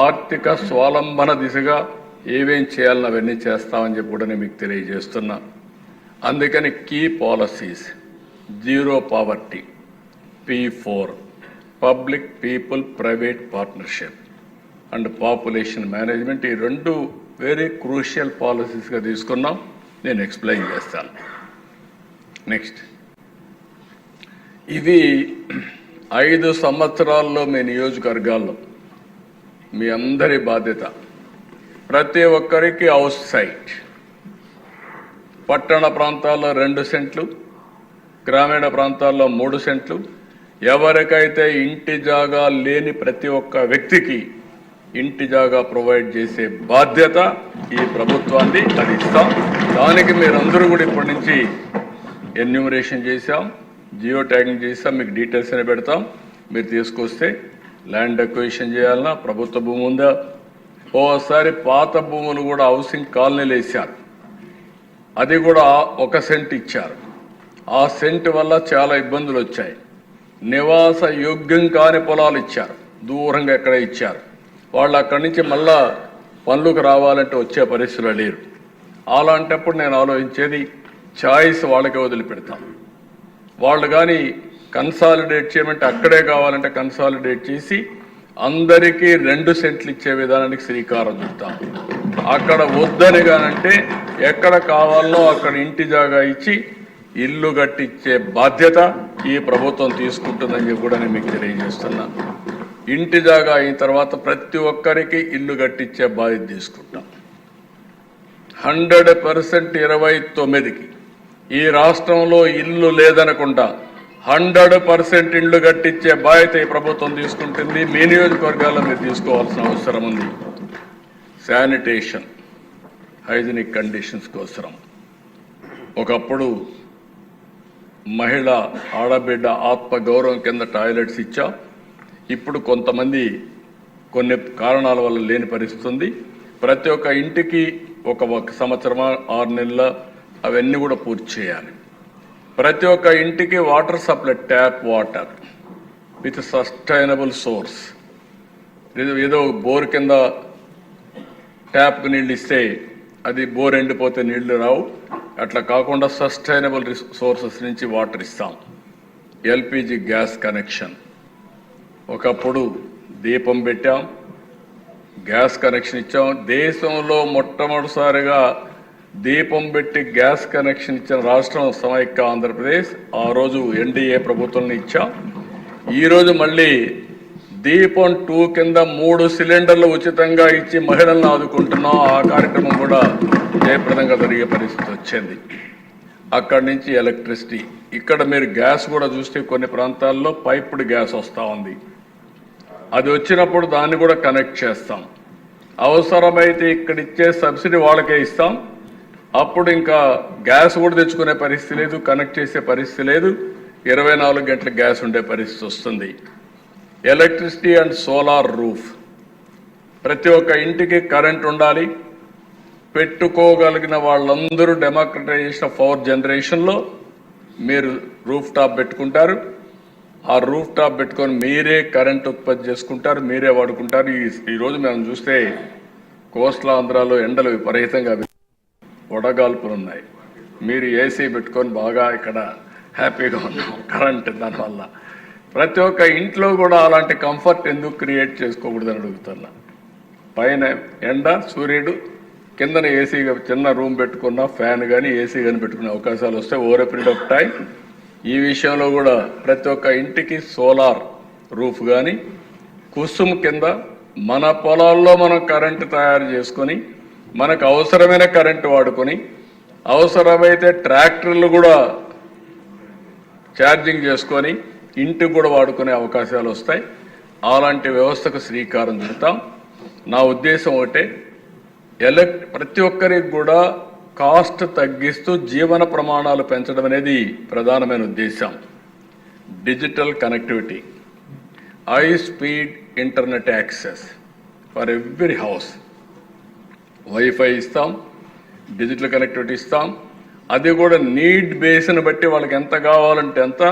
ఆర్థిక స్వావలంబన దిశగా ఏమేం చేయాలని అవన్నీ చేస్తామని చెప్పి కూడా నేను మీకు తెలియజేస్తున్నా. అందుకని key policies, zero poverty, P4 public people private partnership and population management. ఈ 2 వెరీ క్రూషియల్ పాలసీస్గా తీసుకున్నాం. నేను ఎక్స్ప్లెయిన్ చేస్తాను. నెక్స్ట్ ఇది 5 సంవత్సరాల్లో మీ నియోజకవర్గాల్లో మీ అందరి బాధ్యత. ప్రతి ఒక్కరికి హౌస్ సైట్. పట్టణ ప్రాంతాల్లో 2 సెంట్లు, గ్రామీణ ప్రాంతాల్లో 3 సెంట్లు, ఎవరికైతే ఇంటి జాగా లేని ప్రతి ఒక్క వ్యక్తికి ఇంటి జాగా ప్రొవైడ్ చేసే బాధ్యత ఈ ప్రభుత్వాన్ని, అది ఇస్తాం. దానికి మీరందరూ కూడా ఇప్పటి నుంచి ఎన్యూమరేషన్ చేశాం, జియో ట్యాగింగ్ చేసాం, మీకు డీటెయిల్స్ అని పెడతాం. మీరు తీసుకొస్తే ల్యాండ్ అక్విజిషన్ చేయాలన్నా ప్రభుత్వ భూమి ఉందా, ఓసారి పాత భూములు కూడా హౌసింగ్ కాలనీలు వేశారు, అది కూడా 1 సెంట్ ఇచ్చారు. ఆ సెంట్ వల్ల చాలా ఇబ్బందులు వచ్చాయి. నివాస యోగ్యం కాని పొలాలు ఇచ్చారు, దూరంగా ఎక్కడ ఇచ్చారు. వాళ్ళు అక్కడి నుంచి మళ్ళా పనులకు రావాలంటే వచ్చే పరిస్థితులు లేరు. అలాంటప్పుడు నేను ఆలోచించేది చాయిస్ వాళ్ళకే వదిలిపెడతాం. వాళ్ళు కానీ కన్సాలిడేట్ చేయమంటే అక్కడే కావాలంటే కన్సాలిడేట్ చేసి అందరికీ 2 సెంట్లు ఇచ్చే విధానానికి శ్రీకారం చుడతాం. అక్కడ వద్దని కానంటే ఎక్కడ కావాలో అక్కడ ఇంటి జాగా ఇచ్చి ఇల్లు కట్టించే బాధ్యత ఈ ప్రభుత్వం తీసుకుంటుందని చెప్పి కూడా నేను మీకు తెలియజేస్తున్నా. ఇంటి జాగా అయిన తర్వాత ప్రతి ఒక్కరికి ఇల్లు కట్టించే బాధ్యత తీసుకుంటాం. 100% 29కి ఈ రాష్ట్రంలో ఇల్లు లేదనకుండా 100% ఇళ్లు కట్టించే బాధ్యత ఈ ప్రభుత్వం తీసుకుంటుంది. మీ నియోజకవర్గాల్లో మీరు తీసుకోవాల్సిన అవసరం ఉంది. శానిటేషన్, హైజీనిక్ కండిషన్స్ కోసరం ఒకప్పుడు మహిళ ఆడబిడ్డ ఆత్మ గౌరవం కింద టాయిలెట్స్ ఇచ్చాం. ఇప్పుడు కొంతమంది కొన్ని కారణాల వల్ల లేని పరిస్థితి ఉంది. ప్రతి ఒక్క ఇంటికి ఒక సంవత్సరమా 6 నెలల అవన్నీ కూడా పూర్తి చేయాలి. ప్రతి ఒక్క ఇంటికి water supply, tap water with sustainable source. ఏదో బోర్ కింద ట్యాప్ నీళ్ళు ఇస్తే అది బోర్ ఎండిపోతే నీళ్లు రావు. అట్లా కాకుండా సస్టైనబుల్ సోర్సెస్ నుంచి వాటర్ ఇస్తాం. ఎల్పిజి గ్యాస్ కనెక్షన్, ఒకప్పుడు దీపం పెట్టాం, గ్యాస్ కనెక్షన్ ఇచ్చాం. దేశంలో మొట్టమొదటిసారిగా దీపం పెట్టి గ్యాస్ కనెక్షన్ ఇచ్చిన రాష్ట్రం సమైక్య ఆంధ్రప్రదేశ్. ఆ రోజు ఎన్డీఏ ప్రభుత్వం ఇచ్చాం. ఈరోజు మళ్ళీ దీపం 2 కింద 3 సిలిండర్లు ఉచితంగా ఇచ్చి మహిళలను ఆదుకుంటున్నాం. ఆ కార్యక్రమం కూడా జయప్రదంగా జరిగే పరిస్థితి వచ్చింది. అక్కడి నుంచి ఎలక్ట్రిసిటీ, ఇక్కడ మీరు గ్యాస్ కూడా చూస్తే కొన్ని ప్రాంతాల్లో పైప్డ్ గ్యాస్ వస్తూ ఉంది. అది వచ్చినప్పుడు దాన్ని కూడా కనెక్ట్ చేస్తాం. అవసరమైతే ఇక్కడ ఇచ్చే సబ్సిడీ వాళ్ళకే ఇస్తాం. అప్పుడు ఇంకా గ్యాస్ కూడా తెచ్చుకునే పరిస్థితి లేదు, కనెక్ట్ చేసే పరిస్థితి లేదు. 24 గంటల గ్యాస్ ఉండే పరిస్థితి వస్తుంది. ఎలక్ట్రిసిటీ అండ్ సోలార్ రూఫ్, ప్రతి ఒక్క ఇంటికి కరెంట్ ఉండాలి. పెట్టుకోగలిగిన వాళ్ళందరూ డెమోక్రటైజేషన్ ఆఫ్ పవర్ జనరేషన్లో మీరు రూఫ్ టాప్ పెట్టుకుంటారు. ఆ రూఫ్ టాప్ పెట్టుకొని మీరే కరెంట్ ఉత్పత్తి చేసుకుంటారు, మీరే వాడుకుంటారు. ఈరోజు మనం చూస్తే కోస్టల్ ఆంధ్రాలో ఎండలు విపరీతంగా వడగాల్పులు ఉన్నాయి. మీరు ఏసీ పెట్టుకొని బాగా ఇక్కడ హ్యాపీగా ఉన్నాం కరెంట్ దానివల్ల. ప్రతి ఒక్క ఇంట్లో కూడా అలాంటి కంఫర్ట్ ఎందుకు క్రియేట్ చేసుకోకూడదని అడుగుతున్నా. పైన ఎండ సూర్యుడు, కిందన ఏసీగా చిన్న రూమ్ పెట్టుకున్న ఫ్యాన్ కానీ ఏసీ కానీ పెట్టుకునే అవకాశాలు వస్తే over a period of time ఈ విషయంలో కూడా ప్రతి ఒక్క ఇంటికి సోలార్ రూఫ్ కానీ, కుసుమ్ కింద మన పొలాల్లో మనం కరెంటు తయారు చేసుకొని మనకు అవసరమైన కరెంటు వాడుకొని, అవసరమైతే ట్రాక్టర్లు కూడా ఛార్జింగ్ చేసుకొని ఇంటికి కూడా వాడుకునే అవకాశాలు వస్తాయి. అలాంటి వ్యవస్థకు శ్రీకారం చుడతాం. నా ఉద్దేశం ఒకటే, ప్రతి ఒక్కరికి కూడా కాస్ట్ తగ్గిస్తూ జీవన ప్రమాణాలు పెంచడం అనేది ప్రధానమైన ఉద్దేశం. Digital connectivity, high speed internet access for every house. Wifi ఇస్తాం, డిజిటల్ కనెక్టివిటీ ఇస్తాం. అది కూడా నీడ్ బేస్ని బట్టి వాళ్ళకి ఎంత కావాలంటే ఎంత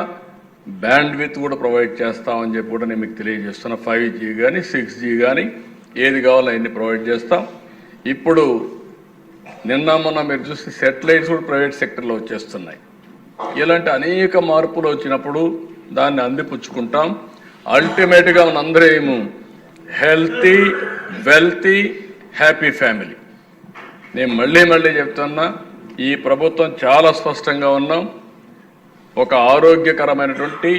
బ్యాండ్ విత్ కూడా ప్రొవైడ్ చేస్తామని చెప్పి కూడా నేను మీకు తెలియజేస్తున్నా. 5G కానీ 6G కానీ ఏది కావాలో అవన్నీ ప్రొవైడ్ చేస్తాం. ఇప్పుడు నిన్న మొన్న మీరు చూస్తే సెటిలైట్స్ కూడా ప్రైవేట్ సెక్టర్లో వచ్చేస్తున్నాయి. ఇలాంటి అనేక మార్పులు వచ్చినప్పుడు దాన్ని అందిపుచ్చుకుంటాం. అల్టిమేట్గా మనందరూ ఏమో హెల్తీ, వెల్తీ, హ్యాపీ ఫ్యామిలీ. నేను మళ్ళీ చెప్తున్నా, ఈ ప్రభుత్వం చాలా స్పష్టంగా ఉన్నాం. ఒక ఆరోగ్యకరమైనటువంటి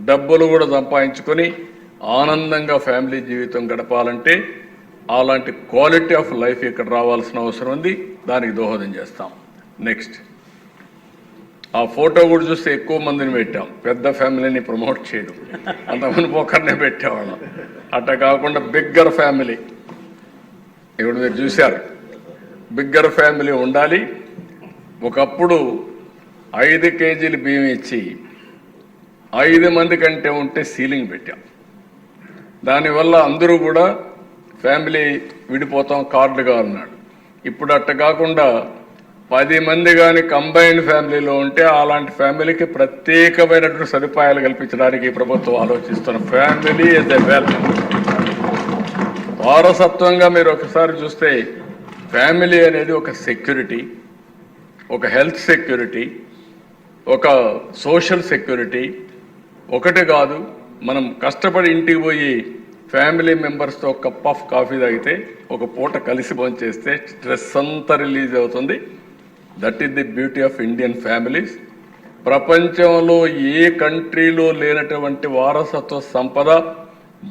డబ్బులు కూడా సంపాదించుకొని ఆనందంగా ఫ్యామిలీ జీవితం గడపాలంటే అలాంటి క్వాలిటీ ఆఫ్ లైఫ్ ఇక్కడ రావాల్సిన అవసరం ఉంది. దానికి దోహదం చేస్తాం. నెక్స్ట్ ఆ ఫోటో కూడా చూస్తే ఎక్కువ మందిని పెట్టాం, పెద్ద ఫ్యామిలీని ప్రమోట్ చేయడం, అంతమంది ఒకరినే పెట్టేవాళ్ళం. అట్లా కాకుండా బిగ్గర్ ఫ్యామిలీ ఇప్పుడు మీరు చూశారు, బిగ్గర్ ఫ్యామిలీ ఉండాలి. ఒకప్పుడు 5 కేజీలు బియ్యం ఇచ్చి 5 మంది కంటే ఉంటే సీలింగ్ పెట్టాం. దానివల్ల అందరూ కూడా ఫ్యామిలీ విడిపోతాం, కార్డుగా అన్నాడు. ఇప్పుడు అట్ట కాకుండా 10 మంది కానీ కంబైన్డ్ ఫ్యామిలీలో ఉంటే అలాంటి ఫ్యామిలీకి ప్రత్యేకమైనటువంటి సదుపాయాలు కల్పించడానికి ప్రభుత్వం ఆలోచిస్తున్న ఫ్యామిలీ ఇస్ ఎ వెల్త్. వారసత్వంగా మీరు ఒకసారి చూస్తే ఫ్యామిలీ అనేది ఒక సెక్యూరిటీ, ఒక హెల్త్ సెక్యూరిటీ, ఒక సోషల్ సెక్యూరిటీ. ఒకటి కాదు, మనం కష్టపడి ఇంటికి పోయి ఫ్యామిలీ మెంబర్స్తో ఒక కప్ ఆఫ్ కాఫీ తాగితే, ఒక పూట కలిసి భోంచేస్తే స్ట్రెస్ అంతా రిలీజ్ అవుతుంది. That is the beauty of Indian families. ప్రపంచంలో ఏ కంట్రీలో లేనటువంటి వారసత్వ సంపద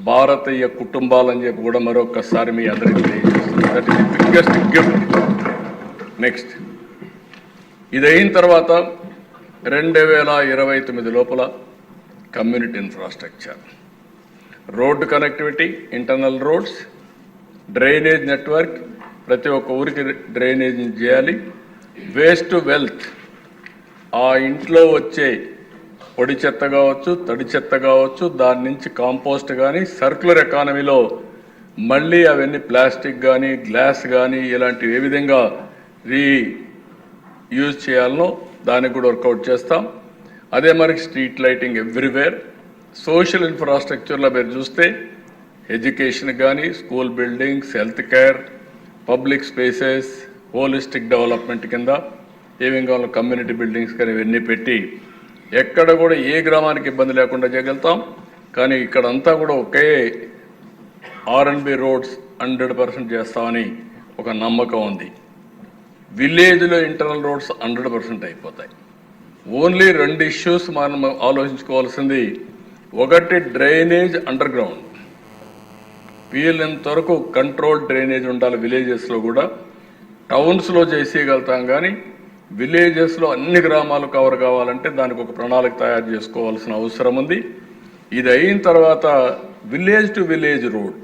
భారతీయ కుటుంబాలని చెప్పి కూడా మరొకసారి మీ అందరికీ తెలియజేస్తుంది. That is the biggest gift. Next, ఇది అయిన తర్వాత 2029 లోపల community infrastructure, road connectivity, internal roads, drainage network, ప్రతి ఒక్క ఊరికి డ్రైనేజ్ చేయాలి. వేస్ట్ టు వెల్త్, ఆ ఇంట్లో వచ్చే పొడి చెత్త కావచ్చు, తడి చెత్త కావచ్చు, దాని నుంచి కాంపోస్ట్ కానీ సర్క్యులర్ ఎకానమీలో మళ్ళీ అవన్నీ ప్లాస్టిక్ కానీ గ్లాస్ కానీ ఇలాంటివి ఏ విధంగా యూజ్ చేయాలనో దానికి కూడా వర్కౌట్ చేస్తాం. అదే మనకి స్ట్రీట్ లైటింగ్ ఎవ్రీవేర్. సోషల్ ఇన్ఫ్రాస్ట్రక్చర్లో మీరు చూస్తే ఎడ్యుకేషన్ కానీ, school buildings, health care, public spaces, holistic development కింద ఏమేం కావాలో కమ్యూనిటీ బిల్డింగ్స్ కానీ ఇవన్నీ పెట్టి ఎక్కడ కూడా ఏ గ్రామానికి ఇబ్బంది లేకుండా చేయగలుగుతాం. కానీ ఇక్కడంతా కూడా ఒకే R&B రోడ్స్ 100% చేస్తామని ఒక నమ్మకం ఉంది. విలేజ్లో ఇంటర్నల్ రోడ్స్ 100% అయిపోతాయి. ఓన్లీ 2 ఇష్యూస్ మనం ఆలోచించుకోవాల్సింది. ఒకటి, డ్రైనేజ్ అండర్ గ్రౌండ్, వీలైనంత వరకు కంట్రోల్ డ్రైనేజ్ ఉండాలి విలేజెస్లో కూడా. టౌన్స్లో చేసేయగలుగుతాం కానీ విలేజెస్లో అన్ని గ్రామాలు కవర్ కావాలంటే దానికి ఒక ప్రణాళిక తయారు చేసుకోవాల్సిన అవసరం ఉంది. ఇది అయిన తర్వాత village to village road,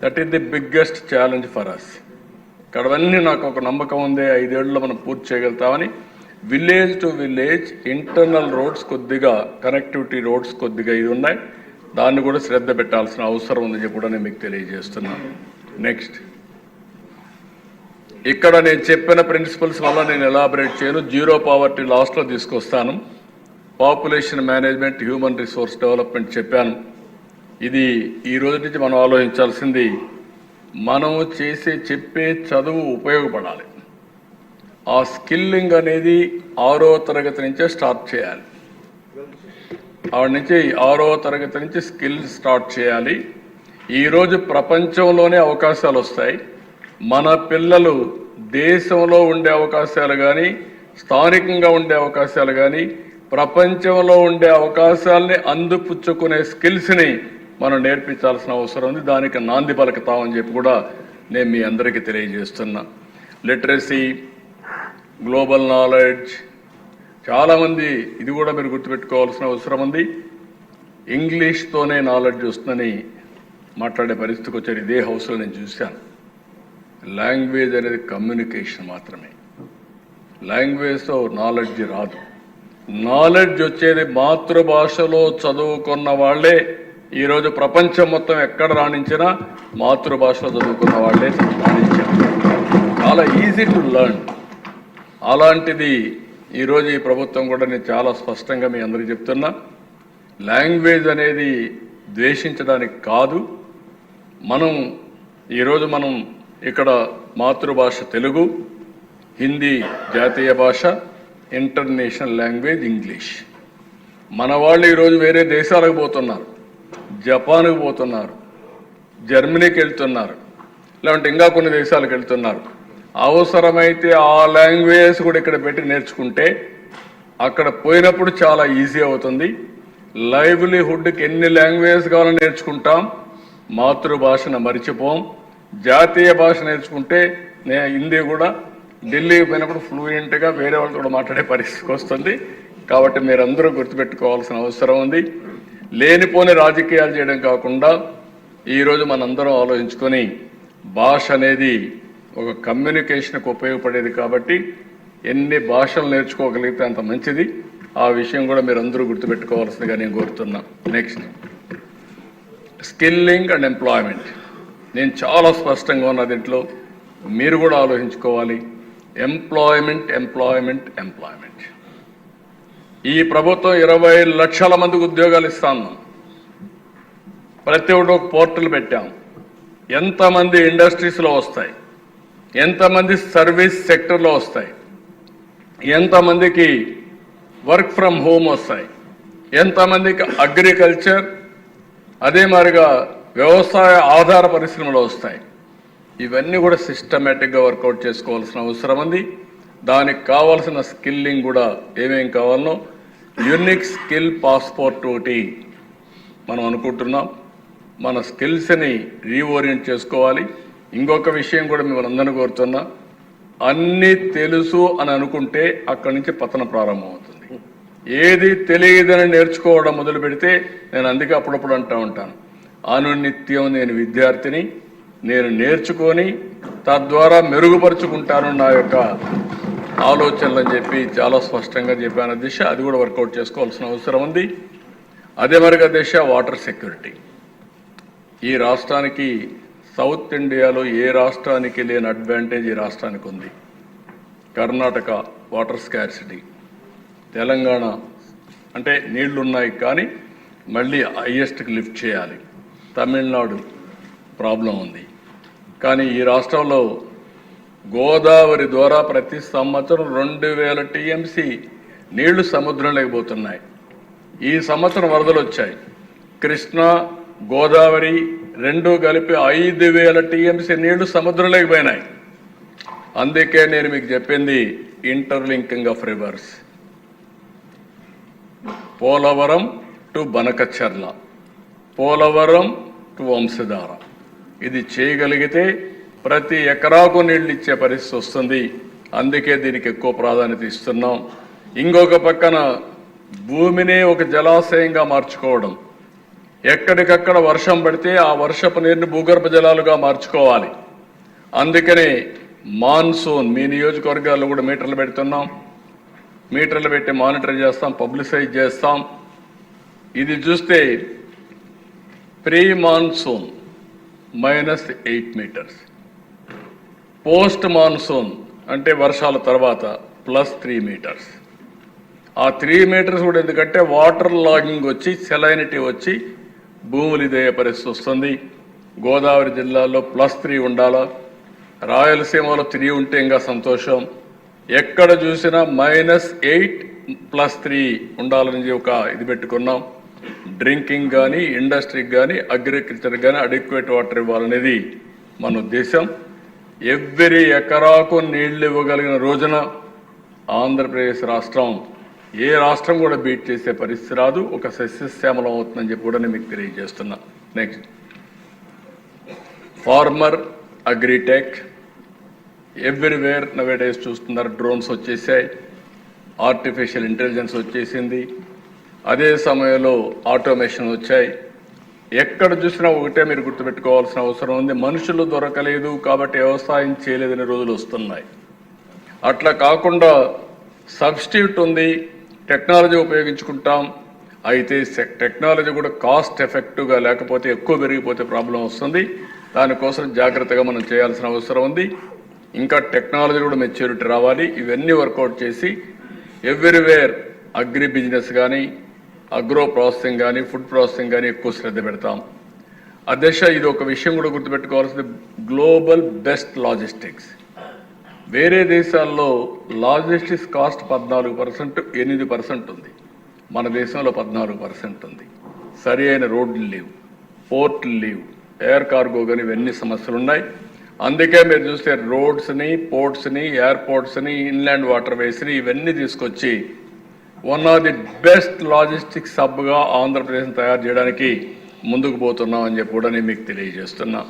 that is the biggest challenge for us. ఇక్కడవన్నీ నాకు ఒక నమ్మకం ఉంది, 5 ఏళ్లలో మనం పూర్తి చేయగలుగుతామని. Village to village internal roads కొద్దిగా, కనెక్టివిటీ రోడ్స్ కొద్దిగా ఇది ఉన్నాయి, దాన్ని కూడా శ్రద్ధ పెట్టాల్సిన అవసరం ఉందని చెప్పి కూడా నేను మీకు తెలియజేస్తున్నాను. నెక్స్ట్, ఇక్కడ నేను చెప్పిన ప్రిన్సిపల్స్ వల్ల నేను ఎలాబరేట్ చేయను. జీరో పావర్టీ లాస్ట్లో తీసుకొస్తాను. Population management, human resource development చెప్పాను. ఇది ఈ రోజు నుంచి మనం ఆలోచించాల్సింది, మనం చెప్పే చదువు ఉపయోగపడాలి. ఆ స్కిల్లింగ్ అనేది 6వ తరగతి నుంచే స్టార్ట్ చేయాలి. ఆవిడ నుంచి 6వ తరగతి నుంచి స్కిల్ స్టార్ట్ చేయాలి. ఈరోజు ప్రపంచంలోనే అవకాశాలు వస్తాయి. మన పిల్లలు దేశంలో ఉండే అవకాశాలు కానీ, స్థానికంగా ఉండే అవకాశాలు కానీ, ప్రపంచంలో ఉండే అవకాశాలని అందిపుచ్చుకునే స్కిల్స్ని మనం నేర్పించాల్సిన అవసరం ఉంది. దానికి నాంది పలుకుతామని చెప్పి కూడా నేను మీ అందరికీ తెలియజేస్తున్నా. లిటరసీ, గ్లోబల్ నాలెడ్జ్, చాలామంది ఇది కూడా మీరు గుర్తుపెట్టుకోవాల్సిన అవసరం ఉంది. ఇంగ్లీష్తోనే నాలెడ్జ్ వస్తుందని మాట్లాడే పరిస్థితికి వచ్చారు. ఇదే హౌస్లో నేను చూశాను. లాంగ్వేజ్ అనేది కమ్యూనికేషన్ మాత్రమే. లాంగ్వేజ్తో నాలెడ్జ్ రాదు. నాలెడ్జ్ వచ్చేది మాతృభాషలో చదువుకున్న వాళ్ళే. ఈరోజు ప్రపంచం మొత్తం ఎక్కడ రాణించినా మాతృభాషలో చదువుకున్న వాళ్ళే రాణించారు. చాలా ఈజీ టు లెర్న్. అలాంటిది ఈరోజు ఈ ప్రభుత్వం కూడా నేను చాలా స్పష్టంగా మీ అందరికీ చెప్తున్నా. లాంగ్వేజ్ అనేది ద్వేషించడానికి కాదు. ఈరోజు మనం ఇక్కడ మాతృభాష తెలుగు, హిందీ జాతీయ భాష, ఇంటర్నేషనల్ లాంగ్వేజ్ ఇంగ్లీష్. మన వాళ్ళు ఈరోజు వేరే దేశాలకు పోతున్నారు, జపాన్కి పోతున్నారు, జర్మనీకి వెళ్తున్నారు, లేదంటే ఇంకా కొన్ని దేశాలకు వెళ్తున్నారు. అవసరమైతే ఆ లాంగ్వేజ్ కూడా ఇక్కడ పెట్టి నేర్చుకుంటే అక్కడ పోయినప్పుడు చాలా ఈజీ అవుతుంది. లైవ్లీహుడ్కి ఎన్ని లాంగ్వేజ్ కావాలని నేర్చుకుంటాం, మాతృభాషను మరిచిపోం. జాతీయ భాష నేర్చుకుంటే హిందీ కూడా ఢిల్లీకి పోయినప్పుడు ఫ్లూయెంట్గా వేరే వాళ్ళతో కూడా మాట్లాడే పరిస్థితికి వస్తుంది. కాబట్టి మీరందరూ గుర్తుపెట్టుకోవాల్సిన అవసరం ఉంది. లేనిపోని రాజకీయాలు చేయడం కాకుండా ఈరోజు మనందరం ఆలోచించుకొని భాష అనేది ఒక కమ్యూనికేషన్కి ఉపయోగపడేది కాబట్టి ఎన్ని భాషలు నేర్చుకోగలిగితే అంత మంచిది. ఆ విషయం కూడా మీరు అందరూ గుర్తుపెట్టుకోవాల్సిందిగా నేను కోరుతున్నా. Next, skilling and employment. నేను చాలా స్పష్టంగా ఉన్న దీంట్లో మీరు కూడా ఆలోచించుకోవాలి. Employment employment employment. ఈ ప్రభుత్వం 20 లక్షల మందికి ఉద్యోగాలు ఇస్తాను. ప్రతి ఒక్కటి ఒక పోర్టల్ పెట్టాం. ఎంతమంది ఇండస్ట్రీస్లో వస్తాయి, ఎంతమంది సర్వీస్ సెక్టర్లో వస్తాయి, ఎంతమందికి వర్క్ ఫ్రమ్ హోమ్ వస్తాయి, ఎంతమందికి అగ్రికల్చర్ అదే మాదిరిగా వ్యవసాయ ఆధార పరిశ్రమలు వస్తాయి. ఇవన్నీ కూడా సిస్టమేటిక్గా వర్కౌట్ చేసుకోవాల్సిన అవసరం ఉంది. దానికి కావాల్సిన స్కిల్లింగ్ కూడా ఏమేం కావాలనో యూనిక్ స్కిల్ పాస్పోర్ట్ ఒకటి మనం అనుకుంటున్నాం. మన స్కిల్స్ని రీఓరియంట్ చేసుకోవాలి. ఇంకొక విషయం కూడా మిమ్మల్ని అందరినీ కోరుతున్నా, అన్నీ తెలుసు అని అనుకుంటే అక్కడి నుంచి పతనం ప్రారంభమవుతుంది. ఏది తెలియదని నేర్చుకోవడం మొదలు పెడితే, నేను అందుకే అప్పుడప్పుడు అంటూ ఉంటాను, అనునిత్యం నేను విద్యార్థిని, నేను నేర్చుకొని తద్వారా మెరుగుపరుచుకుంటాను నా యొక్క ఆలోచనలు అని చెప్పి చాలా స్పష్టంగా చెప్పాను దిశ. అది కూడా వర్కౌట్ చేసుకోవాల్సిన అవసరం ఉంది. అదే మరిగా దిశ వాటర్ సెక్యూరిటీ. ఈ రాష్ట్రానికి సౌత్ ఇండియాలో ఏ రాష్ట్రానికి లేని అడ్వాంటేజ్ ఈ రాష్ట్రానికి ఉంది. కర్ణాటక వాటర్ స్కార్సిటీ, తెలంగాణ అంటే నీళ్లు ఉన్నాయి కానీ మళ్ళీ హైయెస్ట్కి లిఫ్ట్ చేయాలి. తమిళనాడు ప్రాబ్లం ఉంది. కానీ ఈ రాష్ట్రంలో గోదావరి ద్వారా ప్రతి సంవత్సరం 2000 టీఎంసీ నీళ్లు సముద్రంలోకి పోతున్నాయి. ఈ సంవత్సరం వరదలు వచ్చాయి. కృష్ణా గోదావరి రెండు కలిపి 5000 టీఎంసీ నీళ్లు సముద్రంలోకి పోయినాయి. అందుకే నేను మీకు చెప్పింది interlinking of reverse. Polavaram to Banakacherla, Polavaram to Vamsadhara. ఇది చేయగలిగితే ప్రతి ఎకరాకు నీళ్లు ఇచ్చే పరిస్థితి వస్తుంది. అందుకే దీనికి ఎక్కువ ప్రాధాన్యత ఇస్తున్నాం. ఇంకొక పక్కన భూమినే ఒక జలాశయంగా మార్చుకోవడం. ఎక్కడికక్కడ వర్షం పడితే ఆ వర్షపు నీరుని భూగర్భ జలాలుగా మార్చుకోవాలి. అందుకనే మాన్సూన్ మీ నియోజకవర్గాల్లో కూడా మీటర్లు పెడుతున్నాం. మీటర్లు పెట్టి మానిటర్ చేస్తాం, పబ్లిసైజ్ చేస్తాం. ఇది చూస్తే pre monsoon -8 metres, post monsoon అంటే వర్షాల తర్వాత +3 మీటర్స్. ఆ 3 మీటర్స్ కూడా ఎందుకంటే వాటర్ లాగింగ్ వచ్చి సెలైనిటీ వచ్చి భూములు ఇదే పరిస్థితి వస్తుంది. గోదావరి జిల్లాలో +3 ఉండాలా, రాయలసీమలో 3 ఉంటే ఇంకా సంతోషం. ఎక్కడ చూసినా -8 +3 ఉండాలని ఒక ఇది పెట్టుకున్నాం. డ్రింకింగ్ కానీ, ఇండస్ట్రీకి కానీ, అగ్రికల్చర్ కానీ అడిక్వేట్ వాటర్ ఇవ్వాలనేది మన ఉద్దేశం. ఎవ్రీ ఎకరాకు నీళ్లు ఇవ్వగలిగిన రోజున ఆంధ్రప్రదేశ్ రాష్ట్రం ఏ రాష్ట్రం కూడా బీట్ చేసే పరిస్థితి రాదు. ఒక సస్యశ్యామలం అవుతుందని చెప్పి కూడా నేను మీకు తెలియజేస్తున్నా. Next, farmer agritech. Everywhere nowadays చూస్తున్నారు, డ్రోన్స్ వచ్చేసాయి, ఆర్టిఫిషియల్ ఇంటెలిజెన్స్ వచ్చేసింది. అదే సమయంలో ఆటోమేషన్ వచ్చాయి. ఎక్కడ చూసినా ఒకటే మీరు గుర్తుపెట్టుకోవాల్సిన అవసరం ఉంది, మనుషులు దొరకలేదు కాబట్టి వ్యవసాయం చేయలేదనే రోజులు వస్తున్నాయి. అట్లా కాకుండా సబ్స్టిట్యూట్ ఉంది, టెక్నాలజీ ఉపయోగించుకుంటాం. అయితే టెక్నాలజీ కూడా కాస్ట్ ఎఫెక్టివ్గా లేకపోతే ఎక్కువ పెరిగిపోతే ప్రాబ్లం వస్తుంది. దానికోసం జాగ్రత్తగా మనం చేయాల్సిన అవసరం ఉంది. ఇంకా టెక్నాలజీ కూడా మెచ్యూరిటీ రావాలి. ఇవన్నీ వర్కౌట్ చేసి ఎవ్రీవేర్ అగ్రి బిజినెస్ కానీ, అగ్రో ప్రాసెసింగ్ కానీ, ఫుడ్ ప్రాసెసింగ్ కానీ ఎక్కువ శ్రద్ధ పెడతాం. అధ్యక్ష, ఇది ఒక విషయం కూడా గుర్తుపెట్టుకోవాల్సింది, గ్లోబల్ బెస్ట్ లాజిస్టిక్స్. వేరే దేశాల్లో లాజిస్టిక్స్ కాస్ట్ 14%, 8% ఉంది. మన దేశంలో 14% ఉంది. సరి అయిన రోడ్లు లేవు, పోర్ట్లు లేవు, ఎయిర్ కార్గో కానీ ఇవన్నీ సమస్యలు ఉన్నాయి. అందుకే మీరు చూస్తే రోడ్స్ని, పోర్ట్స్ని, ఎయిర్పోర్ట్స్ని, ఇన్లాండ్ వాటర్ వేస్ని ఇవన్నీ తీసుకొచ్చి one of the best logistics హబ్గా ఆంధ్రప్రదేశ్ తయారు చేయడానికి ముందుకు పోతున్నాం అని చెప్పి కూడా నేను మీకు తెలియజేస్తున్నా.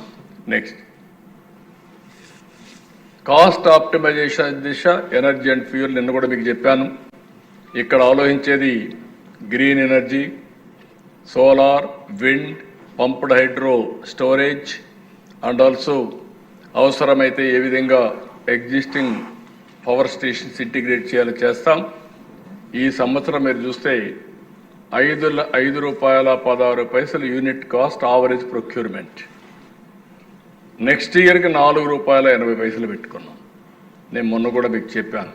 నెక్స్ట్, కాస్ట్ ఆప్టిమైజేషన్ దిశ ఎనర్జీ అండ్ ఫ్యూయల్ నిన్న కూడా మీకు చెప్పాను. ఇక్కడ ఆలోచించేది green energy, solar, wind, pumped hydro storage and also అవసరమైతే ఏ విధంగా ఎగ్జిస్టింగ్ పవర్ స్టేషన్స్ ఇంటిగ్రేట్ చేయాలో చేస్తాం. ఈ సంవత్సరం మీరు చూస్తే ₹5.16 unit cost average procurement. Next ఇయర్కి ₹4.80 పెట్టుకున్నాం. నేను మొన్న కూడా మీకు చెప్పాను,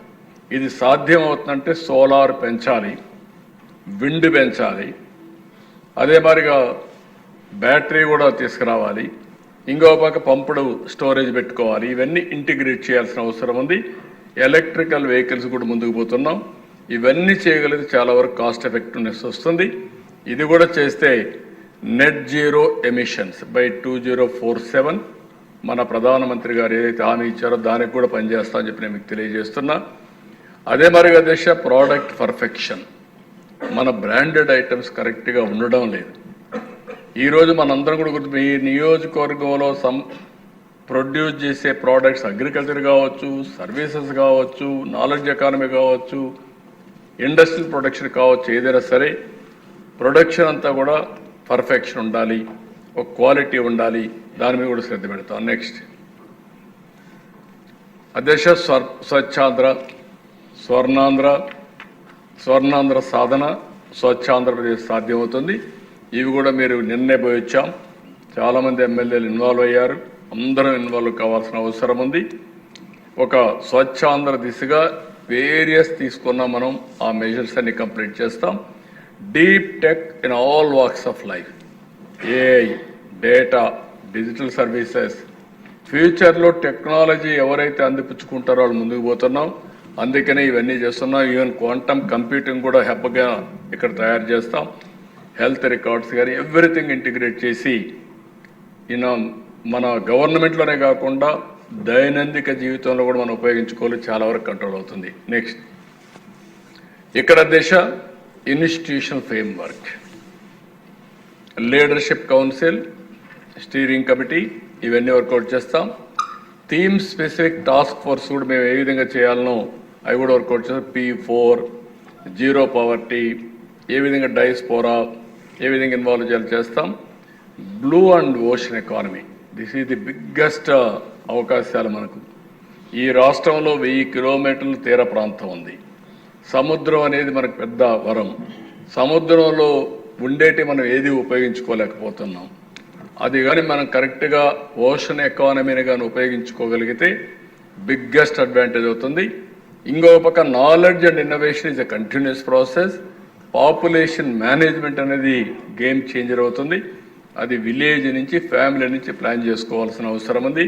ఇది సాధ్యం అవుతుందంటే సోలార్ పెంచాలి, విండ్ పెంచాలి, అదే మాదిరిగా బ్యాటరీ కూడా తీసుకురావాలి, ఇంకో పక్క పంపుడు స్టోరేజ్ పెట్టుకోవాలి. ఇవన్నీ ఇంటిగ్రేట్ చేయాల్సిన అవసరం ఉంది. ఎలక్ట్రికల్ వెహికల్స్ కూడా ముందుకు పోతున్నాం. ఇవన్నీ చేయగలిగితే చాలా వరకు కాస్ట్ ఎఫెక్టివ్నెస్ వస్తుంది. ఇది కూడా చేస్తే నెట్ జీరో ఎమిషన్స్ బై 2047 మన ప్రధానమంత్రి గారు ఏదైతే హామీ ఇచ్చారో దానికి కూడా పనిచేస్తా అని చెప్పి నేను మీకు తెలియజేస్తున్నా. అదే మరిగా దిశ ప్రోడక్ట్ పర్ఫెక్షన్. మన బ్రాండెడ్ ఐటమ్స్ కరెక్ట్గా ఉండడం లేదు. ఈరోజు మనందరం కూడా గుర్తు, ఈ నియోజకవర్గంలో ప్రొడ్యూస్ చేసే ప్రోడక్ట్స్ అగ్రికల్చర్ కావచ్చు, సర్వీసెస్ కావచ్చు, నాలెడ్జ్ ఎకానమీ కావచ్చు, ఇండస్ట్రియల్ ప్రొడక్షన్ కావచ్చు, ఏదైనా సరే ప్రొడక్షన్ అంతా కూడా పర్ఫెక్షన్ ఉండాలి, ఒక క్వాలిటీ ఉండాలి. దాని మీద కూడా శ్రద్ధ పెడతాం. నెక్స్ట్ అధ్యక్ష స్వచ్ఛాంధ్ర, స్వర్ణాంధ్ర సాధన, స్వచ్ఛ ఆంధ్రప్రదేశ్ సాధ్యమవుతుంది. ఇవి కూడా మీరు నిన్నే పోయి వచ్చాం. చాలామంది ఎమ్మెల్యేలు ఇన్వాల్వ్ అయ్యారు. అందరం ఇన్వాల్వ్ కావాల్సిన అవసరం ఉంది. ఒక స్వచ్ఛాంధ్ర దిశగా వేరియస్ తీసుకున్నాం. మనం ఆ మెజర్స్ అన్ని కంప్లీట్ చేస్తాం. Deep tech in all walks of life, AI, data, digital services. ఫ్యూచర్లో టెక్నాలజీ ఎవరైతే అందిపుచ్చుకుంటారో వాళ్ళు ముందుకు పోతున్నాం. అందుకనే ఇవన్నీ చేస్తున్నాం. ఈవెన్ క్వాంటమ్ కంప్యూటింగ్ కూడా హెబ్గా ఇక్కడ తయారు చేస్తాం. హెల్త్ రికార్డ్స్ కానీ ఎవ్రీథింగ్ ఇంటిగ్రేట్ చేసి మన గవర్నమెంట్లోనే కాకుండా దైనందిక జీవితంలో కూడా మనం ఉపయోగించుకోవాలి. చాలా వరకు కంట్రోల్ అవుతుంది. నెక్స్ట్ ఇక్కడ దిశ institutional framework, leadership council, steering committee, ఇవన్నీ వర్కౌట్ చేస్తాం. థీమ్ స్పెసిఫిక్ టాస్క్ ఫోర్స్ కూడా మేము ఏ విధంగా చేయాలనో అవి కూడా వర్కౌట్ చేస్తాం. P4, జీరో పవర్టీ, ఏ విధంగా డైస్పోరా ఏ విధంగా ఇన్వాల్వ్ చేయాలి చేస్తాం. Blue and ocean economy, this is the biggest అవకాశాలు మనకు. ఈ రాష్ట్రంలో 1000 కిలోమీటర్ల తీర ప్రాంతం ఉంది. సముద్రం అనేది మనకు పెద్ద వరం. సముద్రంలో ఉండేటి మనం ఏది ఉపయోగించుకోలేకపోతున్నాం. అది కానీ మనం కరెక్ట్గా ఓషన్ ఎకానమీని కానీ ఉపయోగించుకోగలిగితే బిగ్గెస్ట్ అడ్వాంటేజ్ అవుతుంది. ఇంకో పక్క knowledge and innovation is a continuous process. Population management అనేది గేమ్ చేంజర్ అవుతుంది. అది విలేజ్ నుంచి, ఫ్యామిలీ నుంచి ప్లాన్ చేసుకోవాల్సిన అవసరం ఉంది.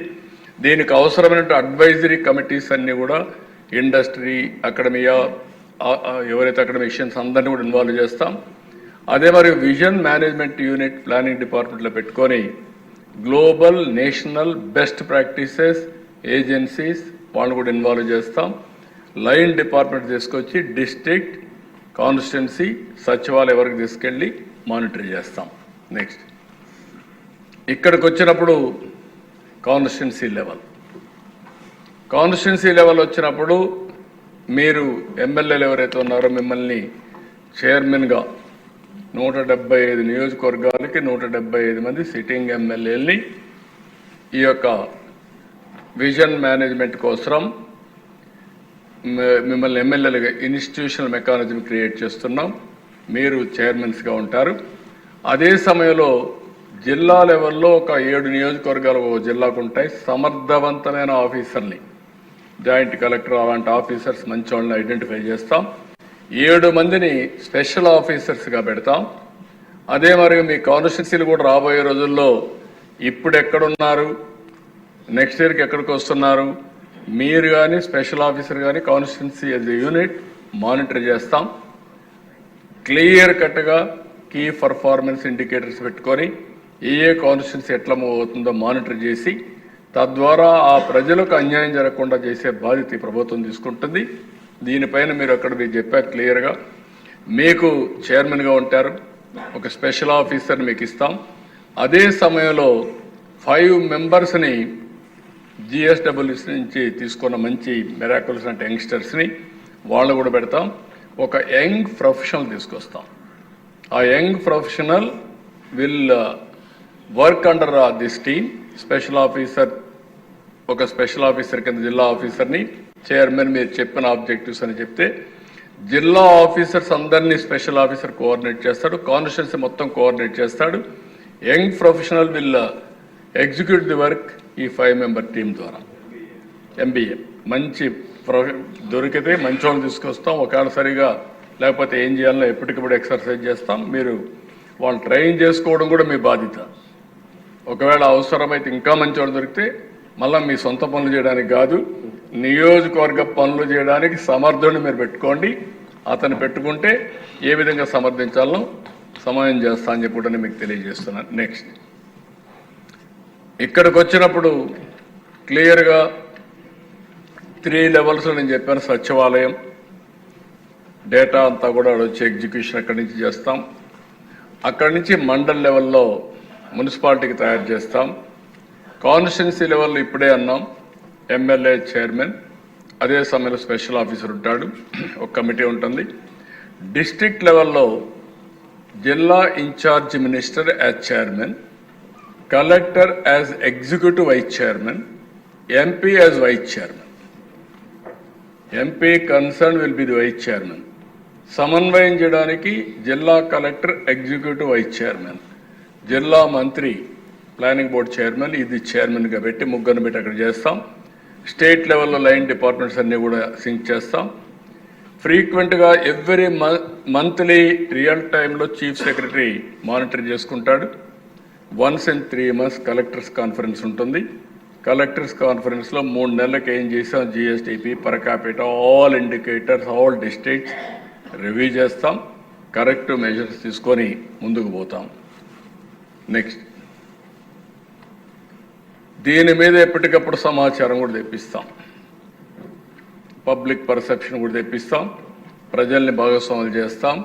దీనికి అవసరమైన అడ్వైజరీ కమిటీస్ అన్నీ కూడా ఇండస్ట్రీ, అకాడమియా, ఎవరైతే అకాడమిషియన్స్ అందరినీ కూడా ఇన్వాల్వ్ చేస్తాం. అదే మరి విజన్ మేనేజ్మెంట్ యూనిట్ ప్లానింగ్ డిపార్ట్మెంట్లో పెట్టుకొని global, national best practices agencies వాళ్ళు కూడా ఇన్వాల్వ్ చేస్తాం. లైన్ డిపార్ట్మెంట్ తీసుకొచ్చి డిస్ట్రిక్ట్, కాన్స్టిట్యున్సీ, సచివాలయం వరకు తీసుకెళ్ళి మానిటర్ చేస్తాం. నెక్స్ట్ ఇక్కడికి వచ్చినప్పుడు కాన్స్టిట్యున్సీ లెవెల్ వచ్చినప్పుడు మీరు ఎమ్మెల్యేలు ఎవరైతే ఉన్నారో మిమ్మల్ని చైర్మన్గా 175 నియోజకవర్గాలకి 175 మంది సిట్టింగ్ ఎమ్మెల్యేలని ఈ యొక్క విజన్ మేనేజ్మెంట్ కోసం మిమ్మల్ని ఎమ్మెల్యేలుగా ఇన్స్టిట్యూషనల్ మెకానిజం క్రియేట్ చేస్తున్నాం. మీరు చైర్మన్స్గా ఉంటారు. అదే సమయంలో జిల్లా లెవెల్లో ఒక 7 నియోజకవర్గాలు ఒక జిల్లాకు ఉంటాయి. సమర్థవంతమైన ఆఫీసర్ని, జాయింట్ కలెక్టర్ అలాంటి ఆఫీసర్స్ మంచి వాళ్ళని ఐడెంటిఫై చేస్తాం. 7 మందిని స్పెషల్ ఆఫీసర్స్గా పెడతాం. అదే మరి మీ కాన్స్టిట్యున్సీలు కూడా రాబోయే రోజుల్లో ఇప్పుడు ఎక్కడున్నారు, నెక్స్ట్ ఇయర్కి ఎక్కడికి వస్తున్నారు, మీరు కానీ స్పెషల్ ఆఫీసర్ కానీ constituency as a unit monitor చేస్తాం. క్లియర్ కట్గా కీ పర్ఫార్మెన్స్ ఇండికేటర్స్ పెట్టుకొని ఏ కాన్స్టిట్యున్సీ ఎట్లా మూవ్ అవుతుందో మానిటర్ చేసి తద్వారా ఆ ప్రజలకు అన్యాయం జరగకుండా చేసే బాధ్యత ఈ ప్రభుత్వం తీసుకుంటుంది. దీనిపైన మీరు అక్కడ మీకు చెప్పారు క్లియర్గా, మీకు చైర్మన్గా ఉంటారు, ఒక స్పెషల్ ఆఫీసర్ని మీకు ఇస్తాం. అదే సమయంలో 5 మెంబర్స్ని జిఎస్డబ్ల్యూస్ నుంచి తీసుకున్న మంచి మెరాకుల్స్ అంటే యంగ్స్టర్స్ని వాళ్ళు కూడా పెడతాం. ఒక యంగ్ ప్రొఫెషనల్ తీసుకొస్తాం. ఆ young professional will work under this team. Special officer, ఒక స్పెషల్ ఆఫీసర్ కింద జిల్లా ఆఫీసర్ని, చైర్మన్ మీరు చెప్పిన ఆబ్జెక్టివ్స్ అని చెప్తే జిల్లా ఆఫీసర్స్ అందరినీ స్పెషల్ ఆఫీసర్ కోఆర్డినేట్ చేస్తాడు, కాన్స్టిట్యున్సీ మొత్తం కోఆర్డినేట్ చేస్తాడు. Young professional will execute the work ఈ 5 మెంబర్ టీం ద్వారా. ఎంబీఏ మంచి దొరికితే మంచి వాళ్ళు తీసుకొస్తాం. ఒకవేళ సరిగా లేకపోతే ఏం చేయాలో ఎప్పటికప్పుడు ఎక్సర్సైజ్ చేస్తాం. మీరు వాళ్ళు ట్రైన్ చేసుకోవడం కూడా మీ బాధ్యత. ఒకవేళ అవసరమైతే ఇంకా మంచి వాళ్ళు దొరికితే మళ్ళీ మీ సొంత పనులు చేయడానికి కాదు, నియోజకవర్గ పనులు చేయడానికి సమర్థుడిని మీరు పెట్టుకోండి. అతను పెట్టుకుంటే ఏ విధంగా సమర్థించాలో సమయం చేస్తా అని చెప్పి కూడా మీకు తెలియజేస్తున్నాను. నెక్స్ట్, ఇక్కడికి వచ్చినప్పుడు క్లియర్గా 3 లెవెల్స్ నేను చెప్పాను. సచివాలయం డేటా అంతా కూడా వచ్చి ఎగ్జిక్యూషన్ అక్కడి నుంచి చేస్తాం. అక్కడి నుంచి మండల్ లెవెల్లో మున్సిపాలిటీకి తయారు చేస్తాం. కాన్స్టిట్యున్సీ లెవెల్లో ఇప్పుడే అన్నాం, ఎమ్మెల్యే చైర్మన్, అదే సమయంలో స్పెషల్ ఆఫీసర్ ఉంటాడు, ఒక కమిటీ ఉంటుంది. డిస్ట్రిక్ట్ లెవెల్లో జిల్లా in charge minister as chairman, collector as executive vice chairman, MP as vice chairman. MP concern will be the vice chairman. సమన్వయం చేయడానికి జిల్లా కలెక్టర్ ఎగ్జిక్యూటివ్ వైస్ చైర్మన్, జిల్లా మంత్రి ప్లానింగ్ బోర్డ్ చైర్మన్, ఇది చైర్మన్గా పెట్టి ముగ్గురిని పెట్టి అక్కడ చేస్తాం. స్టేట్ లెవెల్లో లైన్ డిపార్ట్మెంట్స్ అన్నీ కూడా సింక్ చేస్తాం. ఫ్రీక్వెంట్గా ఎవ్రీ మంత్లీ రియల్ టైంలో చీఫ్ సెక్రటరీ మానిటర్ చేసుకుంటాడు. Once in 3 months collectors conference ఉంటుంది. కలెక్టర్స్ కాన్ఫరెన్స్లో 3 నెలలకు ఏం చేసాం, GSDP, per capital, all indicators, all districts review చేస్తాం. కరెక్టివ్ మెజర్స్ తీసుకొని ముందుకు పోతాం. నెక్స్ట్, దీని మీద ఎప్పటికప్పుడు సమాచారం కూడా తెప్పిస్తాం. పబ్లిక్ పర్సెప్షన్ కూడా తెప్పిస్తాం. ప్రజల్ని భాగస్వాములు చేస్తాం.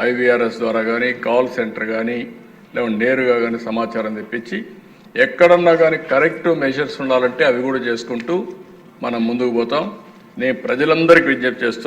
ఐవీఆర్ఎస్ ద్వారా కానీ, కాల్ సెంటర్ కానీ, లేకుంటే నేరుగా కానీ సమాచారం తెప్పించి ఎక్కడన్నా కానీ కరెక్టివ్ మెజర్స్ ఉండాలంటే అవి కూడా చేసుకుంటూ మనం ముందుకు పోతాం. నేను ప్రజలందరికీ విజ్ఞప్తి చేస్తాను.